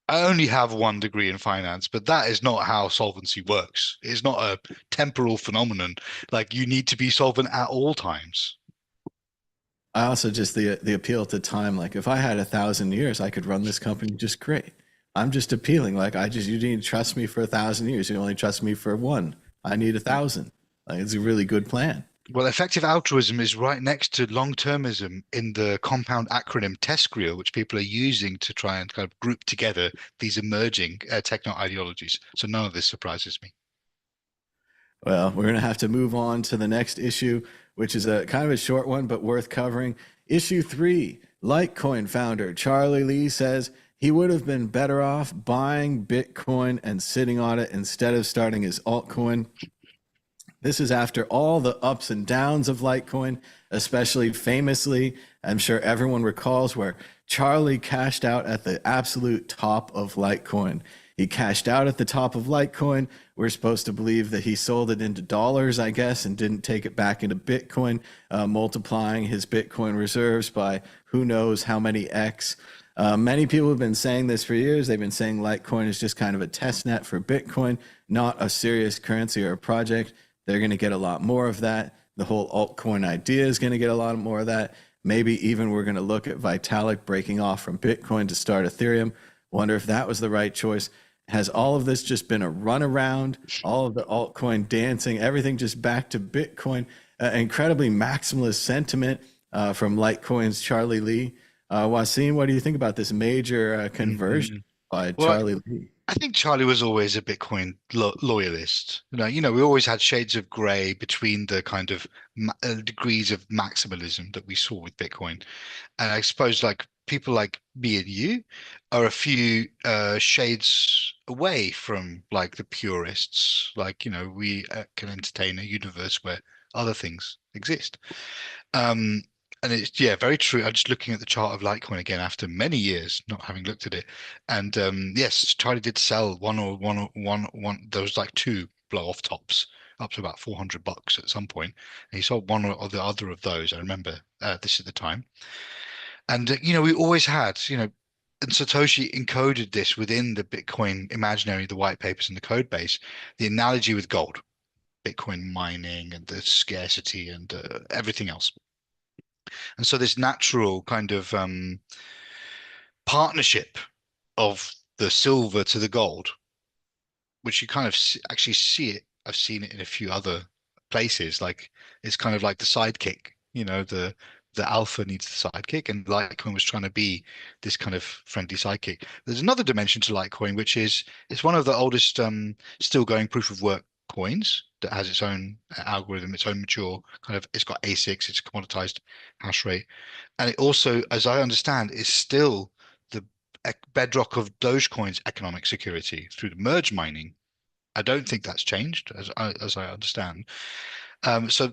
I only have 1 degree in finance, but that is not how solvency works. It's not a temporal phenomenon. Like, you need to be solvent at all times.
I also just the appeal to time. Like if I had 1,000 years, I could run this company just great. I'm just appealing. Like you need to trust me for 1,000 years. You only trust me for one. I need 1,000. Like it's a really good plan.
Well, effective altruism is right next to long-termism in the compound acronym TESCREO, which people are using to try and kind of group together these emerging techno ideologies. So none of this surprises me.
Well, we're going to have to move on to the next issue, which is a kind of a short one, but worth covering. Issue 3, Litecoin founder Charlie Lee says he would have been better off buying Bitcoin and sitting on it instead of starting his altcoin. This is after all the ups and downs of Litecoin, especially famously, I'm sure everyone recalls, where Charlie cashed out at the absolute top of Litecoin. He cashed out at the top of Litecoin. We're supposed to believe that he sold it into dollars, I guess, and didn't take it back into Bitcoin, multiplying his Bitcoin reserves by who knows how many X. Many people have been saying this for years. They've been saying Litecoin is just kind of a test net for Bitcoin, not a serious currency or a project. They're going to get a lot more of that. The whole altcoin idea is going to get a lot more of that. Maybe even we're going to look at Vitalik breaking off from Bitcoin to start Ethereum. Wonder if that was the right choice. Has all of this just been a runaround? All of the altcoin dancing, everything just back to Bitcoin? Incredibly maximalist sentiment from Litecoin's Charlie Lee. Wassim, what do you think about this major conversion by Charlie Lee?
I think Charlie was always a Bitcoin loyalist. We always had shades of gray between the kind of degrees of maximalism that we saw with Bitcoin. And I suppose like people like me and you are a few shades away from like the purists. Like, we can entertain a universe where other things exist. And it's very true. I'm just looking at the chart of Litecoin again after many years not having looked at it. And yes, Charlie did sell one. There was like two blow off tops up to about $400 at some point, and he sold one or the other of those. I remember this at the time. And we always had, and Satoshi encoded this within the Bitcoin imaginary, the white papers and the code base, the analogy with gold, Bitcoin mining and the scarcity and everything else. And so this natural kind of partnership of the silver to the gold, which you kind of actually see it. I've seen it in a few other places. Like it's kind of like the sidekick, the alpha needs the sidekick, and Litecoin was trying to be this kind of friendly sidekick. There's another dimension to Litecoin, which is it's one of the oldest still going proof of work coins that has its own algorithm, its own mature kind of, it's got ASICs, it's commoditized hash rate. And it also, as I understand, is still the bedrock of Dogecoin's economic security through the merge mining. I don't think that's changed, as I understand. So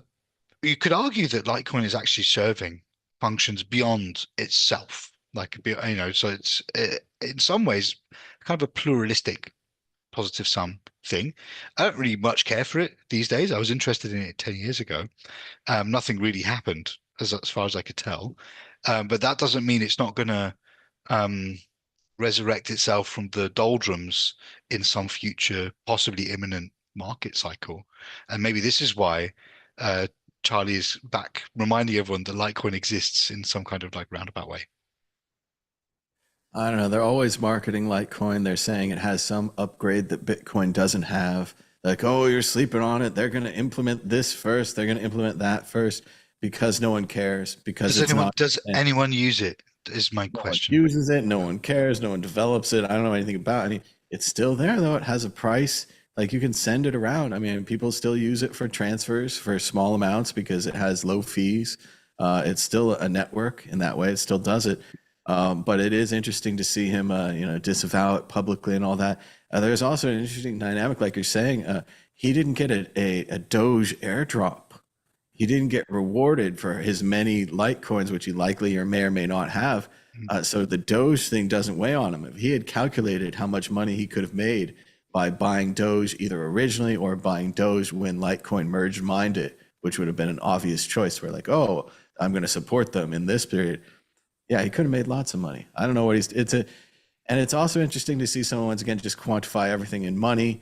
you could argue that Litecoin is actually serving functions beyond itself, so it's in some ways kind of a pluralistic positive sum thing. I don't really much care for it these days. I was interested in it 10 years ago. Nothing really happened as far as I could tell. But that doesn't mean it's not going to resurrect itself from the doldrums in some future, possibly imminent market cycle. And maybe this is why Charlie is back reminding everyone that Litecoin exists in some kind of like roundabout way.
I don't know. They're always marketing Litecoin. They're saying it has some upgrade that Bitcoin doesn't have. Like, oh, you're sleeping on it. They're going to implement this first. They're going to implement that first because no one cares. Because
Does anyone use it? Is my question.
No one uses it. No one cares. No one develops it. I don't know anything about it. It's still there though. It has a price. Like you can send it around. I mean, people still use it for transfers for small amounts because it has low fees. It's still a network in that way. It still does it. But it is interesting to see him, disavow it publicly and all that. There's also an interesting dynamic, like you're saying. He didn't get a Doge airdrop. He didn't get rewarded for his many Litecoins, which he likely or may not have. So the Doge thing doesn't weigh on him. If he had calculated how much money he could have made by buying Doge either originally or buying Doge when Litecoin merged mined it, which would have been an obvious choice. Where like, oh, I'm going to support them in this period. Yeah, he could have made lots of money. I don't know what and it's also interesting to see someone once again just quantify everything in money.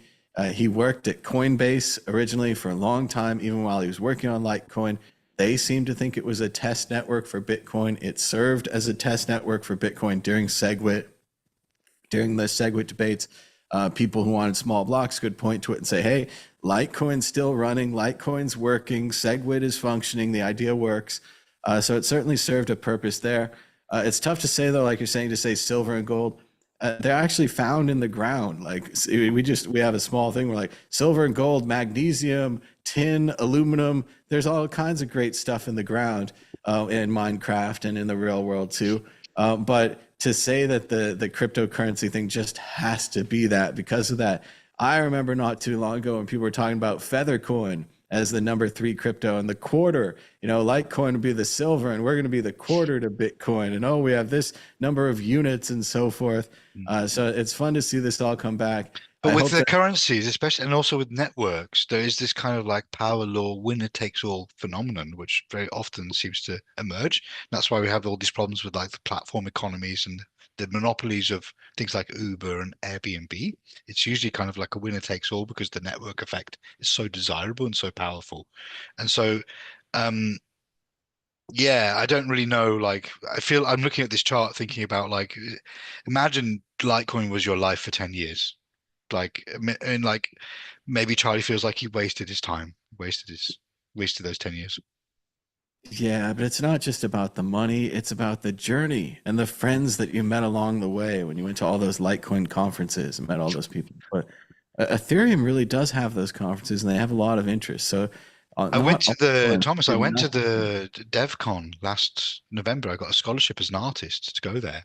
He worked at Coinbase originally for a long time, even while he was working on Litecoin. They seemed to think it was a test network for Bitcoin. It served as a test network for Bitcoin during SegWit. During the SegWit debates, people who wanted small blocks could point to it and say, hey, Litecoin's still running, Litecoin's working, SegWit is functioning, the idea works. So it certainly served a purpose there. It's tough to say though, like you're saying, to say silver and gold. They're actually found in the ground. Like we have a small thing. We're like silver and gold, magnesium, tin, aluminum. There's all kinds of great stuff in the ground in Minecraft and in the real world too. But to say that the cryptocurrency thing just has to be that because of that, I remember not too long ago when people were talking about Feathercoin as the number 3 crypto and the quarter, Litecoin would be the silver and we're going to be the quarter to Bitcoin. And we have this number of units and so forth. So it's fun to see this all come back.
But with the currencies, especially, and also with networks, there is this kind of like power law, winner takes all phenomenon, which very often seems to emerge. That's why we have all these problems with like the platform economies and the monopolies of things like Uber and Airbnb. It's usually kind of like a winner takes all because the network effect is so desirable and so powerful. And so, yeah, I don't really know. Like, I feel I'm looking at this chart thinking about like, imagine Litecoin was your life for 10 years. Like, and like maybe Charlie feels like he wasted his time, wasted those 10 years.
Yeah, but it's not just about the money, it's about the journey and the friends that you met along the way when you went to all those Litecoin conferences and met all those people. But Ethereum really does have those conferences and they have a lot of interest. So
I went to the DevCon last November. I got a scholarship as an artist to go there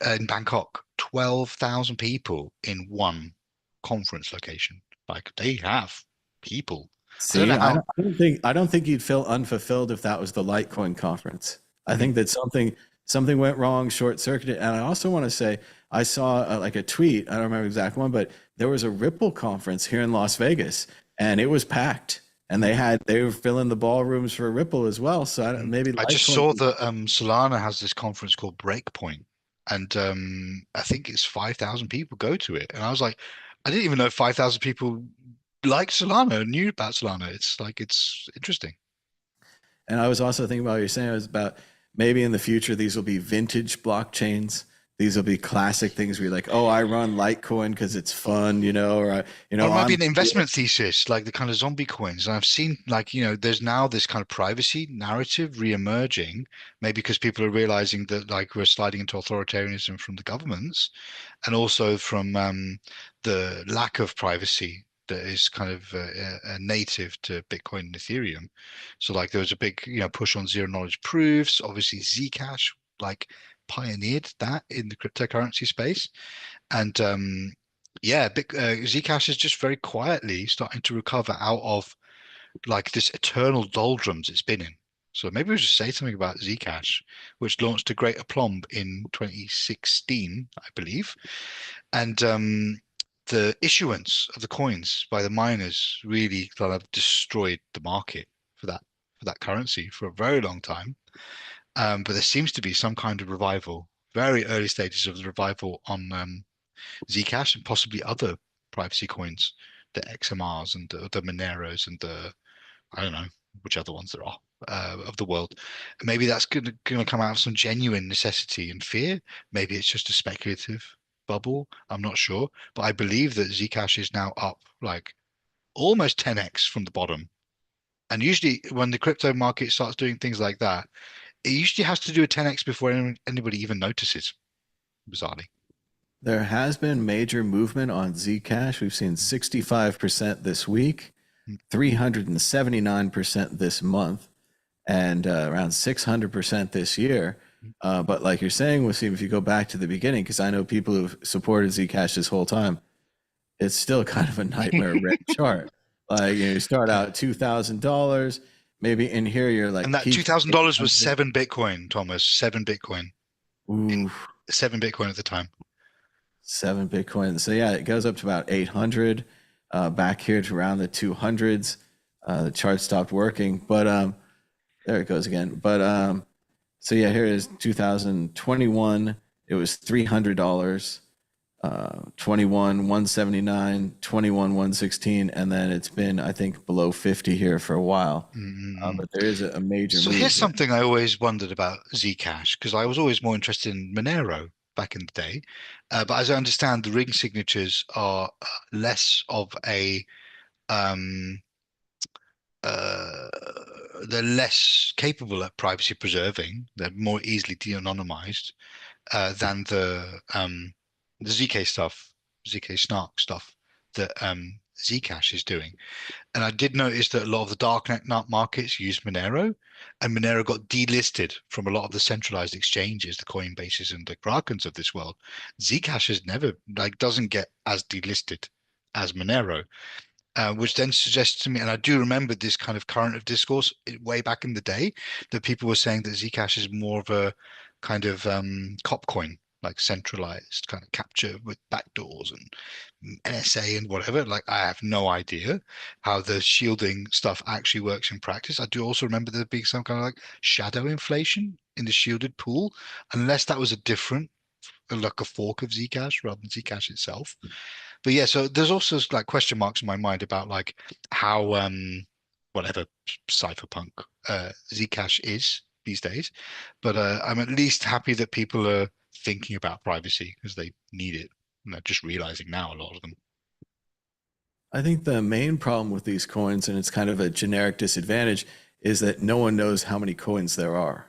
in Bangkok. 12,000 people in one conference location. Like they have people. I don't
See,
know how.
I don't think you'd feel unfulfilled if that was the Litecoin conference. I
Mhm.
think that something went wrong, short circuited. And I also want to say I saw like a tweet. I don't remember the exact one, but there was a Ripple conference here in Las Vegas, and it was packed. And they were filling the ballrooms for Ripple as well. So maybe
I just
Litecoin.
saw that Solana has this conference called Breakpoint, and I think it's 5,000 people go to it. And I was like, I didn't even know 5,000 people like Solana, knew about Solana. It's like it's interesting.
And I was also thinking about what you're saying was about maybe in the future these will be vintage blockchains. These will be classic things where you're like, oh, I run Litecoin because it's fun,
Or it might be
I'm
an investment thesis, like the kind of zombie coins. And I've seen, like, there's now this kind of privacy narrative re-emerging, maybe because people are realizing that, like, we're sliding into authoritarianism from the governments, and also from the lack of privacy that is kind of native to Bitcoin and Ethereum. So, like, there was a big, push on zero knowledge proofs. Obviously, Zcash, like, pioneered that in the cryptocurrency space. And yeah, Zcash is just very quietly starting to recover out of like this eternal doldrums it's been in. So maybe we should say something about Zcash, which launched to great aplomb in 2016, I believe. And the issuance of the coins by the miners really kind of destroyed the market for that currency for a very long time. But there seems to be some kind of revival, very early stages of the revival on Zcash and possibly other privacy coins, the XMRs and the Moneros and the I don't know which other ones there are of the world. Maybe that's going to come out of some genuine necessity and fear. Maybe it's just a speculative bubble. I'm not sure, but I believe that Zcash is now up like almost 10x from the bottom. And usually, when the crypto market starts doing things like that, it usually has to do a 10x before anybody even notices. Bizarrely.
There has been major movement on Zcash. We've seen 65% this week, 379% this month, and around 600% this year. But like you're saying, Wasim, if you go back to the beginning, because I know people who've supported Zcash this whole time, it's still kind of a nightmare red chart. Like you start out $2,000, maybe in here you're
And
like
that
peak
$2,000 was
800.
7 Bitcoin, Thomas. 7 Bitcoin in
Ooh,
7 Bitcoin at the time.
7 Bitcoin. So yeah, it goes up to about 800. Back here to around the 200s. The chart stopped working, but there it goes again. But so yeah, here is 2021. It was $300. 21 179, 21 116, and then it's been I think below 50 here for a while.
Mm.
But there is a major
So here's
move there.
something I always wondered about Zcash because I was always more interested in Monero back in the day. But as I understand, the ring signatures are less of a um, uh, they're less capable at privacy preserving. They're more easily de-anonymized than the ZK stuff, ZK Snark stuff that Zcash is doing. And I did notice that a lot of the darknet markets use Monero, and Monero got delisted from a lot of the centralized exchanges, the Coinbases and the Krakens of this world. Zcash has never, like, doesn't get as delisted as Monero, which then suggests to me, and I do remember this kind of current of discourse way back in the day, that people were saying that Zcash is more of a kind of cop coin, like centralized kind of capture with backdoors and NSA and whatever. Like, I have no idea how the shielding stuff actually works in practice. I do also remember there being some kind of like shadow inflation in the shielded pool, unless that was a different, like a fork of Zcash rather than Zcash itself. But yeah, so there's also like question marks in my mind about like how whatever cypherpunk Zcash is these days. But I'm at least happy that people are thinking about privacy because they need it. And they're just realizing now, a lot of them.
I think the main problem with these coins, and it's kind of a generic disadvantage, is that no one knows how many coins there are.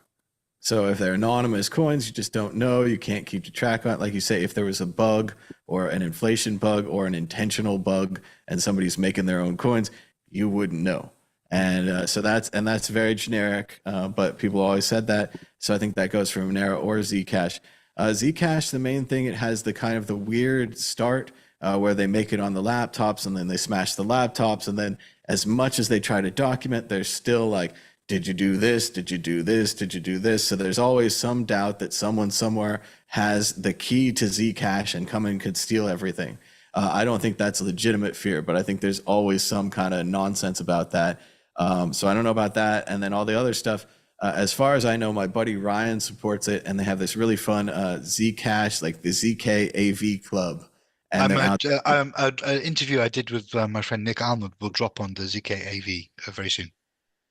So if they're anonymous coins, you just don't know. You can't keep the track on it. Like you say, if there was a bug or an inflation bug or an intentional bug and somebody's making their own coins, you wouldn't know. And that's very generic, but people always said that. So I think that goes for Monero or Zcash. Zcash, the main thing, it has the kind of the weird start where they make it on the laptops and then they smash the laptops. And then as much as they try to document, they're still like, did you do this? Did you do this? Did you do this? So there's always some doubt that someone somewhere has the key to Zcash and come and could steal everything. I don't think that's a legitimate fear, but I think there's always some kind of nonsense about that. So I don't know about that. And then all the other stuff, as far as I know, my buddy Ryan supports it, and they have this really fun Zcash, like the ZK AV Club. And
An interview I did with my friend Nick Almond will drop on the ZKAV very soon.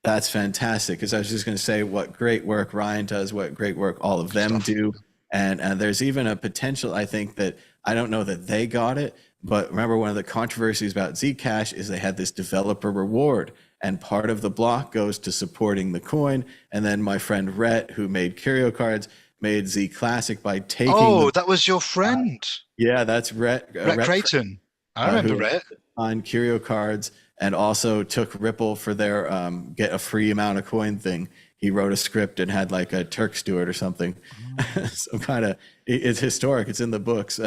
That's fantastic, because I was just going to say what great work Ryan does, what great work all of them do. And there's even a potential, I think, that I don't know that they got it, but remember one of the controversies about Zcash is they had this developer reward, and part of the block goes to supporting the coin. And then my friend Rhett, who made curio cards, made Z Classic by taking.
Oh, that was your friend.
Yeah, that's Rhett
Creighton. I remember Rhett.
On curio cards, and also took Ripple for their get a free amount of coin thing. He wrote a script and had like a Turks do it or something. Some kind of, it's historic. It's in the books.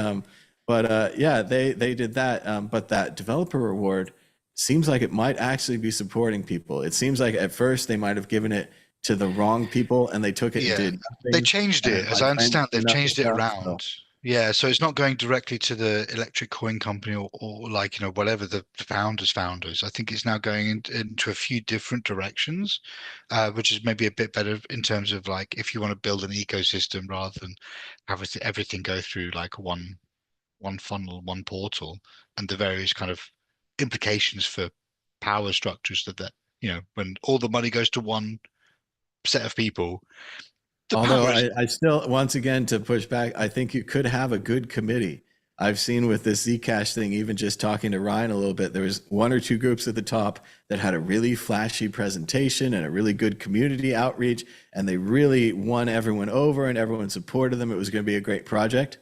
But yeah, they did that. But that developer reward seems like it might actually be supporting people. It seems like at first they might have given it to the wrong people and they took it and did nothing.
They changed it, as I understand. They've changed it around. Yeah, so it's not going directly to the electric coin company or like, whatever the founders. I think it's now going into a few different directions, which is maybe a bit better in terms of like if you want to build an ecosystem rather than have everything go through like one funnel, one portal, and the various kind of implications for power structures that when all the money goes to one set of people.
Although I still, once again, to push back, I think you could have a good committee. I've seen with this Zcash thing, even just talking to Ryan a little bit, there was one or two groups at the top that had a really flashy presentation and a really good community outreach, and they really won everyone over and everyone supported them. It was going to be a great project,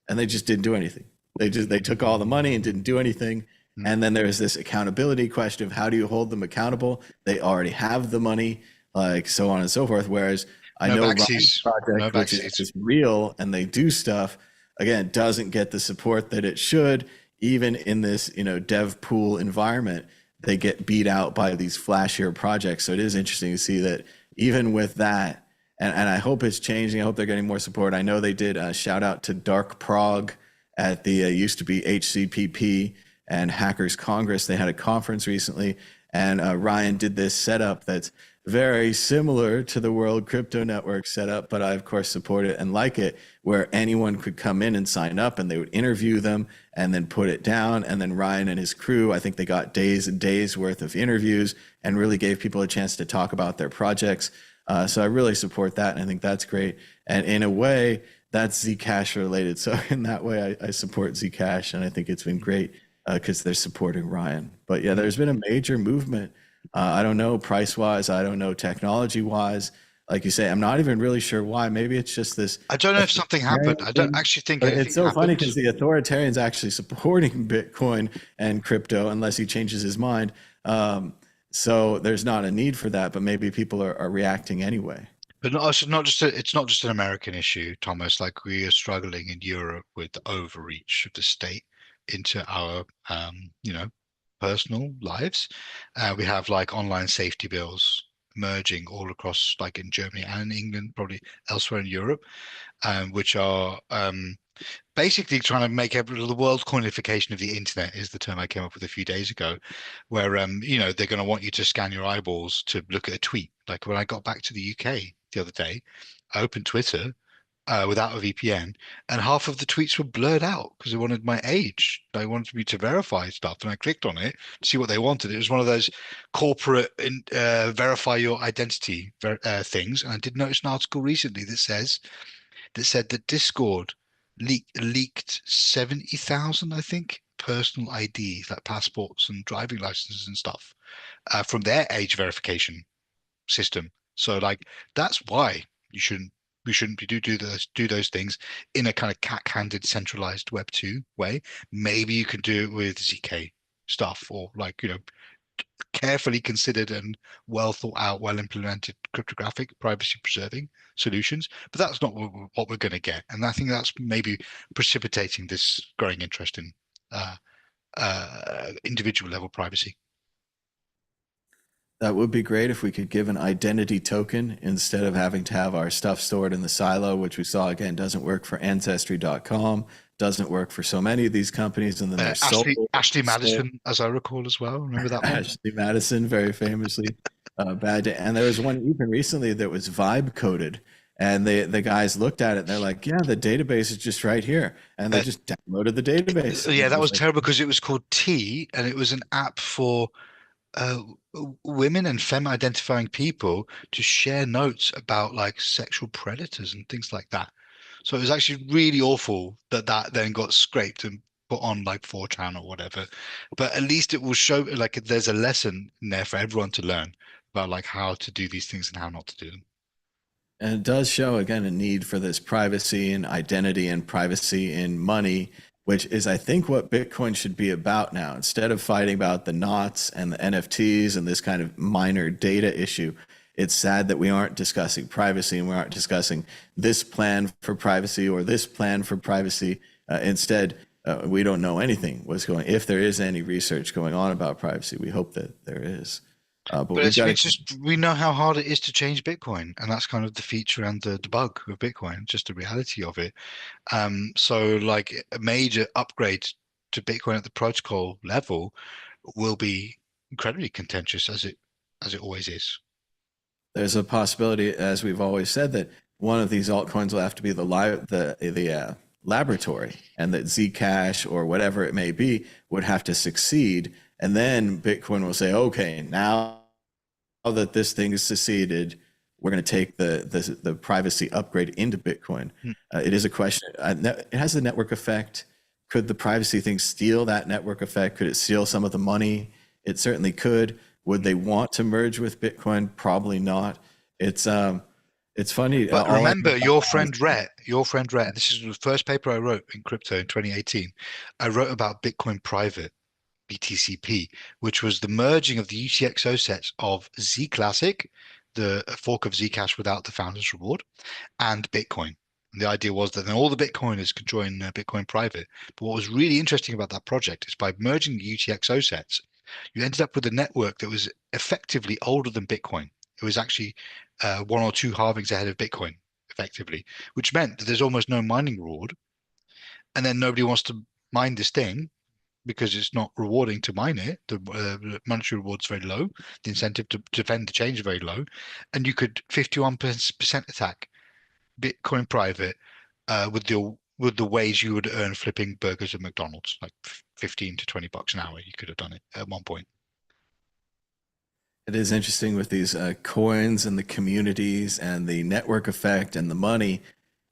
and they just didn't do anything. They took all the money and didn't do anything. Mm-hmm. And then there's this accountability question of how do you hold them accountable? They already have the money, like so on and so forth. Whereas I know Ryan's project, which is real and they do stuff, again, doesn't get the support that it should. Even in this, dev pool environment, they get beat out by these flashier projects. So it is interesting to see that even with that, and I hope it's changing. I hope they're getting more support. I know they did a shout out to Dark Prague at the used to be HCPP and Hackers Congress. They had a conference recently, and Ryan did this setup that's very similar to the World Crypto Network setup, but I of course support it and like it, where anyone could come in and sign up and they would interview them and then put it down. And then Ryan and his crew, I think they got days and days worth of interviews and really gave people a chance to talk about their projects. So I really support that, and I think that's great. And in a way, that's Zcash related. So in that way, I support Zcash, and I think it's been great because they're supporting Ryan. But yeah, there's been a major movement. I don't know price-wise. I don't know technology-wise. Like you say, I'm not even really sure why. Maybe it's just this.
I don't know if something happened. I don't actually think anything
it's so
happened.
Funny because the authoritarian's actually supporting Bitcoin and crypto unless he changes his mind. So there's not a need for that, but maybe people are reacting anyway.
But it's not just an American issue, Thomas. Like we are struggling in Europe with the overreach of the state into our, personal lives. We have like online safety bills merging all across, like in Germany and in England, probably elsewhere in Europe, which are basically trying to make the world coinification of the internet is the term I came up with a few days ago, where they're going to want you to scan your eyeballs to look at a tweet. Like when I got back to the UK the other day, I opened Twitter without a VPN, and half of the tweets were blurred out because they wanted my age. They wanted me to verify stuff, and I clicked on it to see what they wanted. It was one of those corporate verify your identity things. And I did notice an article recently that said that Discord leaked 70,000, I think, personal IDs like passports and driving licenses and stuff from their age verification system. So like that's why we shouldn't be do those things in a kind of cack-handed centralized Web 2 way. Maybe you can do it with ZK stuff or like carefully considered and well thought out, well implemented cryptographic privacy preserving solutions, but that's not what we're going to get. And I think that's maybe precipitating this growing interest in individual level privacy.
That would be great if we could give an identity token instead of having to have our stuff stored in the silo, which we saw again doesn't work for Ancestry.com, doesn't work for so many of these companies, and then they're
Ashley Madison, as I recall as well. Remember that one?
Ashley Madison, very famously bad. And there was one even recently that was vibe coded, and the guys looked at it and they're like, "Yeah, the database is just right here," and they just downloaded the database.
Yeah, that was
like,
terrible because it was called T, and it was an app for uh, women and femme identifying people to share notes about like sexual predators and things like that. So it was actually really awful that then got scraped and put on like 4chan or whatever. But at least it will show like there's a lesson in there for everyone to learn about like how to do these things and how not to do them.
And it does show, again, a need for this privacy and identity and privacy in money, which is, I think, what Bitcoin should be about now. Instead of fighting about the knots and the NFTs and this kind of minor data issue, it's sad that we aren't discussing privacy and we aren't discussing this plan for privacy or this plan for privacy. Instead, we don't know anything what's going. If there is any research going on about privacy, we hope that there is.
But it's just we know how hard it is to change Bitcoin, and that's kind of the feature and the bug of Bitcoin, just the reality of it. So like a major upgrade to Bitcoin at the protocol level will be incredibly contentious, as it always is.
There's a possibility, as we've always said, that one of these altcoins will have to be the laboratory, and that Zcash or whatever it may be would have to succeed. And then Bitcoin will say, okay, now that this thing is succeeded, we're going to take the privacy upgrade into Bitcoin. It is a question. It has the network effect. Could the privacy thing steal that network effect? Could it steal some of the money? It certainly could. Would they want to merge with Bitcoin? Probably not. It's funny.
But remember, your friend Rhett, this is the first paper I wrote in crypto in 2018. I wrote about Bitcoin Private, BTCP, which was the merging of the UTXO sets of Z Classic, the fork of Zcash without the founder's reward, and Bitcoin. And the idea was that then all the Bitcoiners could join Bitcoin Private. But what was really interesting about that project is by merging the UTXO sets, you ended up with a network that was effectively older than Bitcoin. It was actually one or two halvings ahead of Bitcoin, effectively, which meant that there's almost no mining reward. And then nobody wants to mine this thing because it's not rewarding to mine it. The monetary reward's very low. The incentive to defend the change is very low. And you could 51% attack Bitcoin Private with the ways you would earn flipping burgers at McDonald's, like 15 to $20 an hour. You could have done it at one point.
It is interesting with these coins and the communities and the network effect and the money.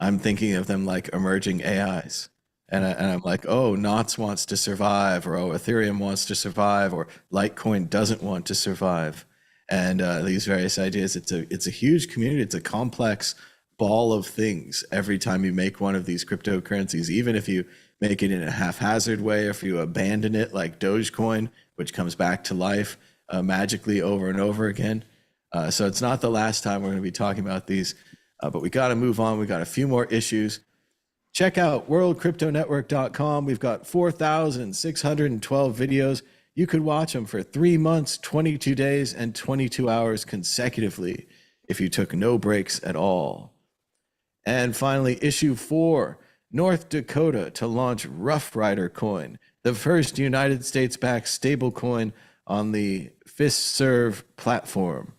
I'm thinking of them like emerging AIs. And I'm like, oh, Knots wants to survive, or oh, Ethereum wants to survive, or Litecoin doesn't want to survive. And these various ideas, it's a huge community. It's a complex ball of things every time you make one of these cryptocurrencies, even if you make it in a haphazard way, if you abandon it like Dogecoin, which comes back to life magically over and over again. So it's not the last time we're going to be talking about these, but we got to move on. We got a few more issues. Check out worldcryptonetwork.com. We've got 4,612 videos. You could watch them for 3 months, 22 days, and 22 hours consecutively if you took no breaks at all. And finally, issue 4, North Dakota to launch Roughrider coin, the first United States-backed stablecoin on the Fiserv platform.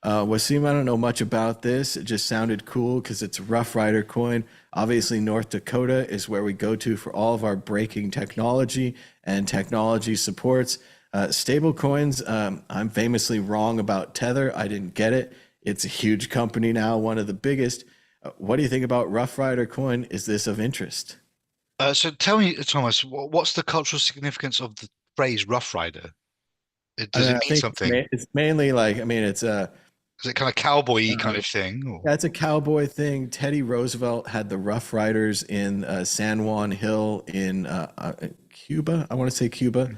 Wassim, I don't know much about this. It just sounded cool because it's Roughrider coin. Obviously, North Dakota is where we go to for all of our breaking technology and technology supports. Stable coins, I'm famously wrong about Tether. I didn't get it. It's a huge company now, one of the biggest. What do you think about Roughrider coin? Is this of interest?
So tell me, Thomas, what's the cultural significance of the phrase Roughrider? Does it mean something?
It's mainly like, I mean, it's a...
Is it kind of cowboy-y kind of thing? Or?
Yeah, it's a cowboy thing. Teddy Roosevelt had the Rough Riders in San Juan Hill in Cuba. I want to say Cuba,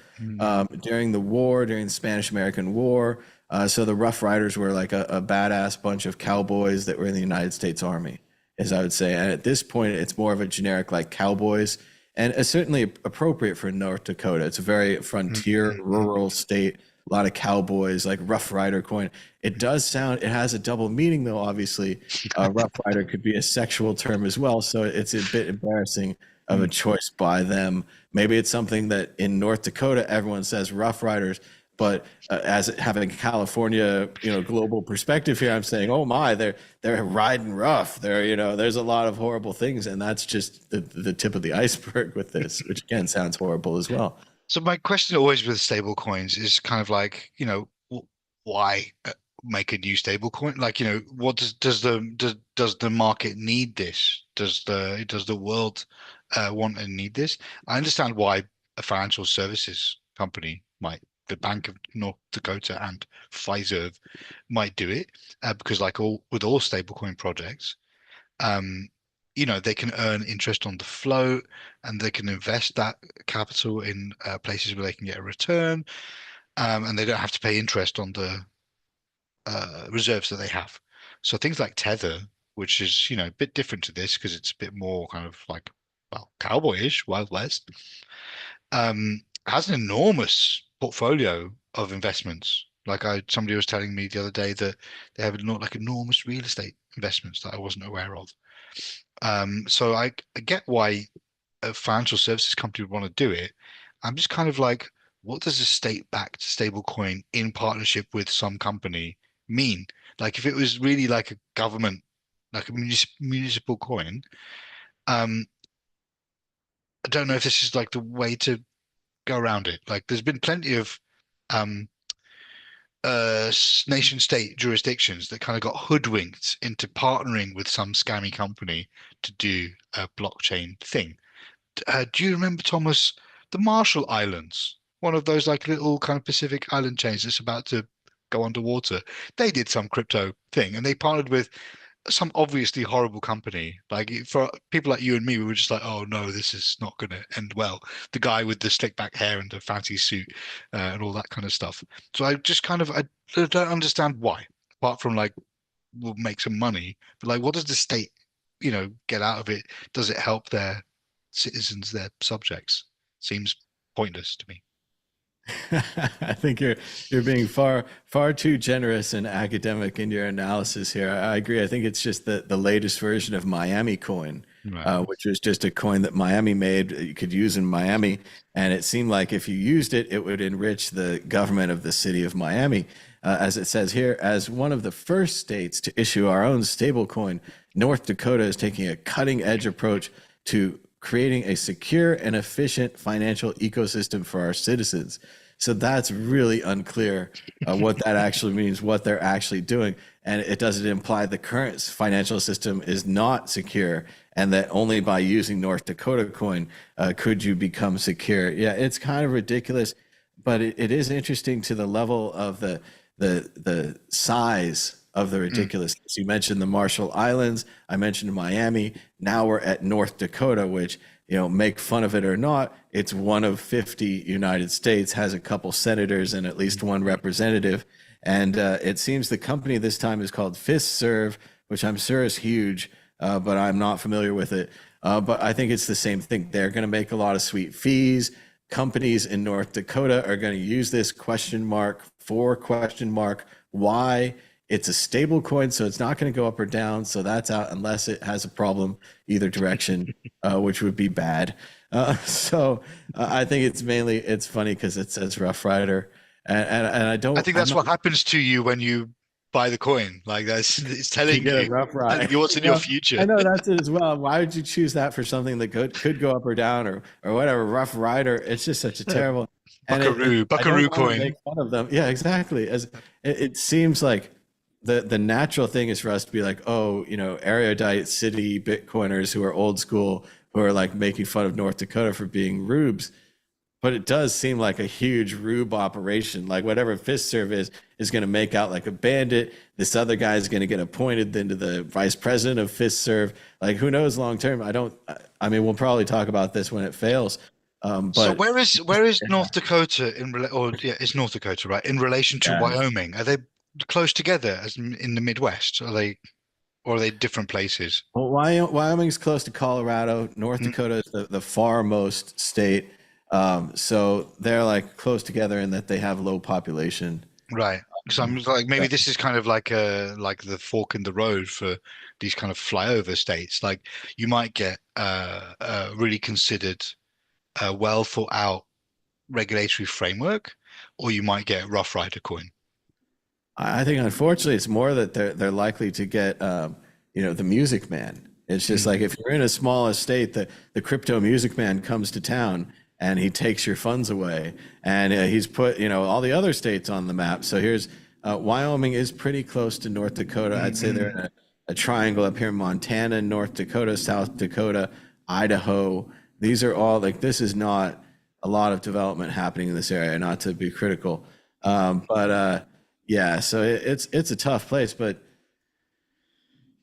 during the war, during the Spanish-American War. So the Rough Riders were like a badass bunch of cowboys that were in the United States Army, as I would say. And at this point, it's more of a generic like cowboys. and it's certainly appropriate for North Dakota. It's a very frontier, rural state. A lot of cowboys, like Roughrider coin. It does sound. It has a double meaning, though. Obviously, Roughrider could be a sexual term as well, so it's a bit embarrassing of a choice by them. Maybe it's something that in North Dakota everyone says Rough Riders, but as having a California, global perspective here, I'm saying, oh my, they're riding rough. There's a lot of horrible things, and that's just the tip of the iceberg with this, which again sounds horrible as well.
So my question always with stable coins is kind of like, why make a new stable coin? Like, what does the market need this? Does the world want and need this? I understand why a financial services company might, the Bank of North Dakota and Fiserv might do it, because like with all stablecoin projects, they can earn interest on the float, and they can invest that capital in places where they can get a return, and they don't have to pay interest on the reserves that they have. So things like Tether, which is a bit different to this because it's a bit more kind of like, well, cowboyish, Wild West, has an enormous portfolio of investments. Like somebody was telling me the other day that they have like enormous real estate investments that I wasn't aware of. So I get why a financial services company would want to do it. I'm just kind of like, what does a state-backed stablecoin in partnership with some company mean? Like if it was really like a government, like a municipal coin, I don't know if this is like the way to go around it. Like there's been plenty of nation state jurisdictions that kind of got hoodwinked into partnering with some scammy company to do a blockchain thing. Do you remember, Thomas, the Marshall Islands? One of those like little kind of Pacific island chains that's about to go underwater. They did some crypto thing and they partnered with some obviously horrible company. Like for people like you and me, we were just like, oh no, this is not going to end well. The guy with the slick back hair and the fancy suit and all that kind of stuff. So I just kind of, I don't understand why, apart from like, we'll make some money, but like, what does the state, get out of it? Does it help their citizens, their subjects? Seems pointless to me.
I think you're being far too generous and academic in your analysis here. I agree. I think it's just the latest version of Miami coin,
Right.
which was just a coin that Miami made. You could use in Miami, and it seemed like if you used it, it would enrich the government of the city of Miami. As it says here, as one of the first states to issue our own stablecoin, North Dakota is taking a cutting-edge approach to creating a secure and efficient financial ecosystem for our citizens. So that's really unclear what that actually means, what they're actually doing. And it doesn't imply the current financial system is not secure and that only by using North Dakota coin could you become secure. Yeah, it's kind of ridiculous, but it is interesting to the level of the size of the ridiculousness. You mentioned the Marshall Islands. I mentioned Miami. Now we're at North Dakota, which, make fun of it or not, it's one of 50 United States, has a couple senators and at least one representative. And it seems the company this time is called Fiserv, which I'm sure is huge, but I'm not familiar with it. But I think it's the same thing. They're going to make a lot of sweet fees. Companies in North Dakota are going to use this ? Why? It's a stable coin, so it's not going to go up or down. So that's out unless it has a problem either direction, which would be bad. So I think it's funny because it says Roughrider. And
I think that's what happens to you when you buy the coin. Like it's telling you what's in your future.
I know that's it as well. Why would you choose that for something that could go up or down or whatever? Roughrider. It's just such a terrible
Buckaroo coin.
Make fun of them. Yeah, exactly. As it seems like the natural thing is for us to be like, oh, erudite city Bitcoiners who are old school, who are like making fun of North Dakota for being rubes. But it does seem like a huge rube operation. Like whatever Fiserv is going to make out like a bandit. This other guy is going to get appointed into the vice president of Fiserv. Like who knows long term? I mean, we'll probably talk about this when it fails. But
so where is North Dakota it's North Dakota, right? In relation to Wyoming, are they close together as in the Midwest? Are they? or are they different places?
Well, Wyoming's close to Colorado. North
Mm,
Dakota is the far most state. So they're like close together in that they have low population.
right. So I'm like, maybe this is kind of like the fork in the road for these kind of flyover states. Like you might get a really considered, well thought out regulatory framework, or you might get Roughrider coin.
I think unfortunately it's more that they're likely to get the Music Man. It's just
Mm,
like if you're in a small estate, the crypto Music Man comes to town and he takes your funds away, and he's put all the other states on the map. So here's Wyoming is pretty close to North Dakota. I'd say they're in
mm.
a triangle up here: Montana, North Dakota, South Dakota, Idaho. These are all like this is not a lot of development happening in this area. Not to be critical, but. Yeah, so it's a tough place, but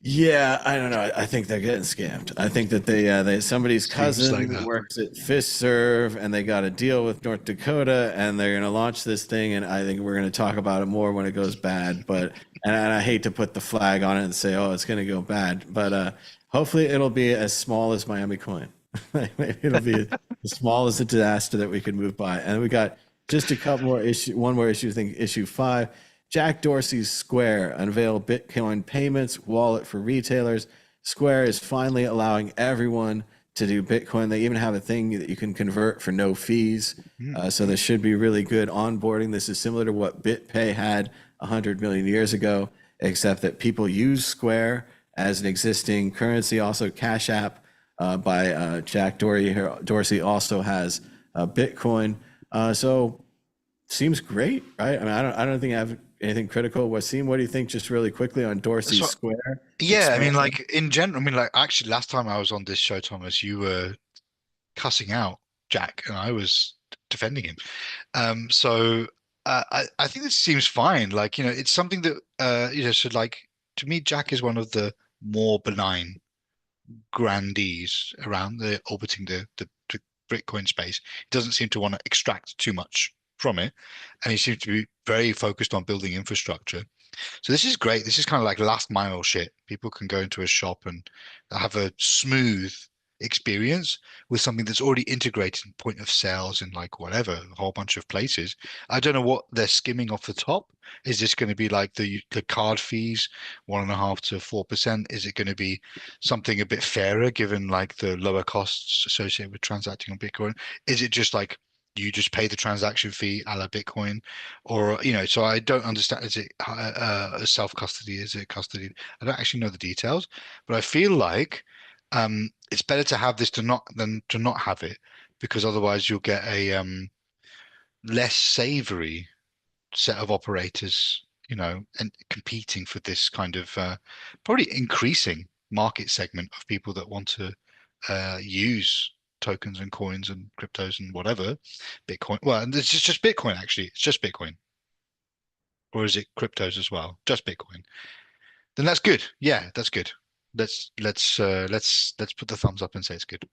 yeah, I don't know. I think they're getting scammed. I think that they somebody's
Seems like
cousin
that.
works at Fiserv, and they got a deal with North Dakota, and they're going to launch this thing. And I think we're going to talk about it more when it goes bad. But and I hate to put the flag on it and say, oh, it's going to go bad. But hopefully, it'll be as small as Miami Coin. Maybe it'll be as small as a disaster that we can move by. And we got just a couple more issue, one more issue. I think issue 5. Jack Dorsey's Square unveiled Bitcoin payments wallet for retailers. Square is finally allowing everyone to do Bitcoin. They even have a thing that you can convert for no fees.
Mm.
So this should be really good onboarding. This is similar to what BitPay had 100 million years ago, except that people use Square as an existing currency. Also, Cash App by Jack Dorsey also has Bitcoin. So seems great, right? I mean, I don't think I have anything critical. Wassim, what do you think, just really quickly on Dorsey's
So
Square
yeah, I mean,
expansion?
like in general, I mean, like actually, last time I was on this show, Thomas, you were cussing out Jack, and I was defending him. So I think this seems fine. Like, it's something that so like to me, Jack is one of the more benign grandees around the orbiting the Bitcoin space. He doesn't seem to want to extract too much from it, and he seems to be very focused on building infrastructure. So this is great. This is kind of like last mile shit. People can go into a shop and have a smooth experience with something that's already integrated in point of sales in like whatever, a whole bunch of places. I don't know what they're skimming off the top. Is this going to be like the card fees, 1.5 to 4%? Is it going to be something a bit fairer given like the lower costs associated with transacting on Bitcoin? Is it just like you just pay the transaction fee a la Bitcoin? Or, so I don't understand. Is it self-custody? Is it custody? I don't actually know the details, but I feel like it's better to have this than to not have it, because otherwise you'll get a less savory set of operators, and competing for this kind of probably increasing market segment of people that want to use tokens and coins and cryptos and whatever. Bitcoin. Well, and it's just Bitcoin actually. It's just Bitcoin. Or is it cryptos as well? Just Bitcoin. Then that's good. Yeah, that's good. Let's put the thumbs up and say it's good.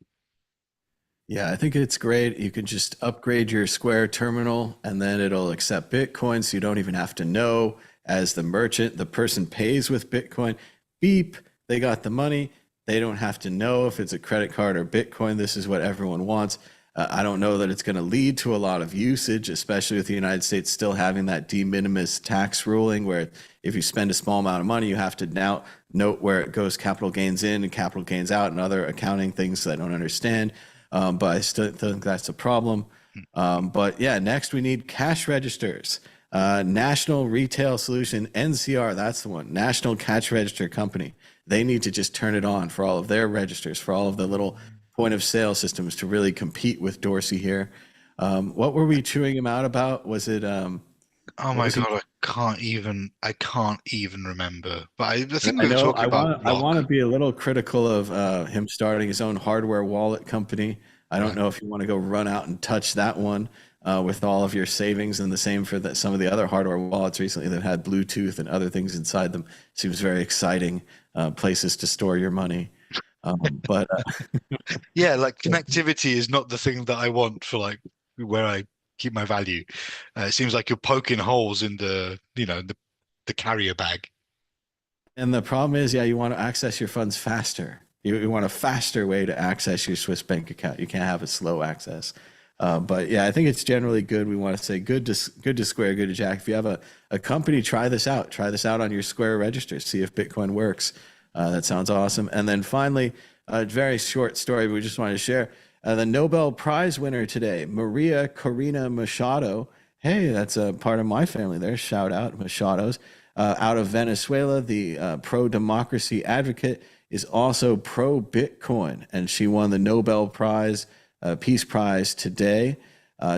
Yeah, I think it's great. You can just upgrade your Square terminal and then it'll accept Bitcoin. So you don't even have to know as the merchant, the person pays with Bitcoin. Beep, they got the money. They don't have to know if it's a credit card or Bitcoin. This is what everyone wants. I don't know that it's going to lead to a lot of usage, especially with the United States still having that de minimis tax ruling where if you spend a small amount of money, you have to now note where it goes capital gains in and capital gains out and other accounting things that I don't understand. But I still think that's a problem. But yeah, next we need cash registers. National Retail Solution, NCR, that's the one, National Cash Register Company. They need to just turn it on for all of their registers, for all of the little point of sale systems to really compete with Dorsey here. What were we chewing him out about? Was it,
Oh
what
my
was he?
God, I can't even remember. But I think
I
we were
know
talking about
I want to
block.
be a little critical of him starting his own hardware wallet company. I don't
Right.
know if you want to go run out and touch that one with all of your savings, and the same for some of the other hardware wallets recently that had Bluetooth and other things inside them. Seems very exciting places to store your money. But
Yeah, like connectivity is not the thing that I want for like where I keep my value. It seems like you're poking holes in the carrier bag.
And the problem is, yeah, you want to access your funds faster. You want a faster way to access your Swiss bank account. You can't have a slow access. But yeah, I think it's generally good. We want to say good to Square, good to Jack. If you have a company, try this out. Try this out on your Square register. See if Bitcoin works. That sounds awesome. And then finally, a very short story we just wanted to share. The Nobel Prize winner today, Maria Corina Machado. Hey, that's a part of my family there. Shout out, Machados. Out of Venezuela, the pro-democracy advocate is also pro-Bitcoin, and she won the Nobel Prize, Peace Prize today.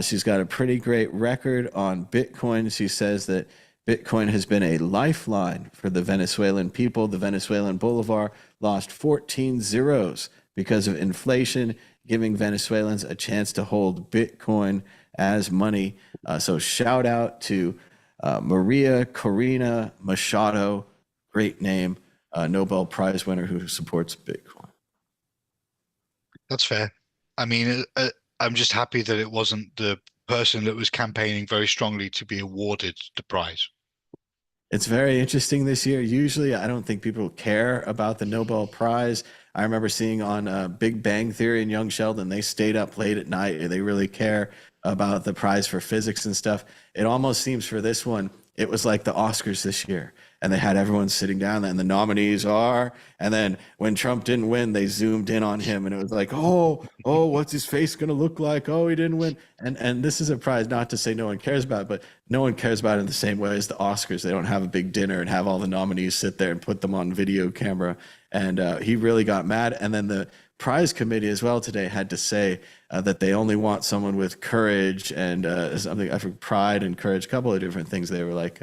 She's got a pretty great record on Bitcoin. She says that Bitcoin has been a lifeline for the Venezuelan people. The Venezuelan Bolivar lost 14 zeros because of inflation, giving Venezuelans a chance to hold Bitcoin as money. So shout out to Maria Corina Machado, great name, Nobel Prize winner who supports Bitcoin.
That's fair. I mean, I'm just happy that it wasn't the person that was campaigning very strongly to be awarded the prize.
It's very interesting this year. Usually, I don't think people care about the Nobel Prize. I remember seeing on Big Bang Theory and Young Sheldon, they stayed up late at night. They really care about the prize for physics and stuff. It almost seems for this one, it was like the Oscars this year. And they had everyone sitting down, and the nominees are. And then when Trump didn't win, they zoomed in on him, and it was like, oh, what's his face going to look like? Oh, he didn't win. And this is a prize, not to say no one cares about it, but no one cares about it in the same way as the Oscars. They don't have a big dinner and have all the nominees sit there and put them on video camera. And he really got mad. And then the prize committee as well today had to say that they only want someone with courage and something, I think, pride and courage, a couple of different things. They were like,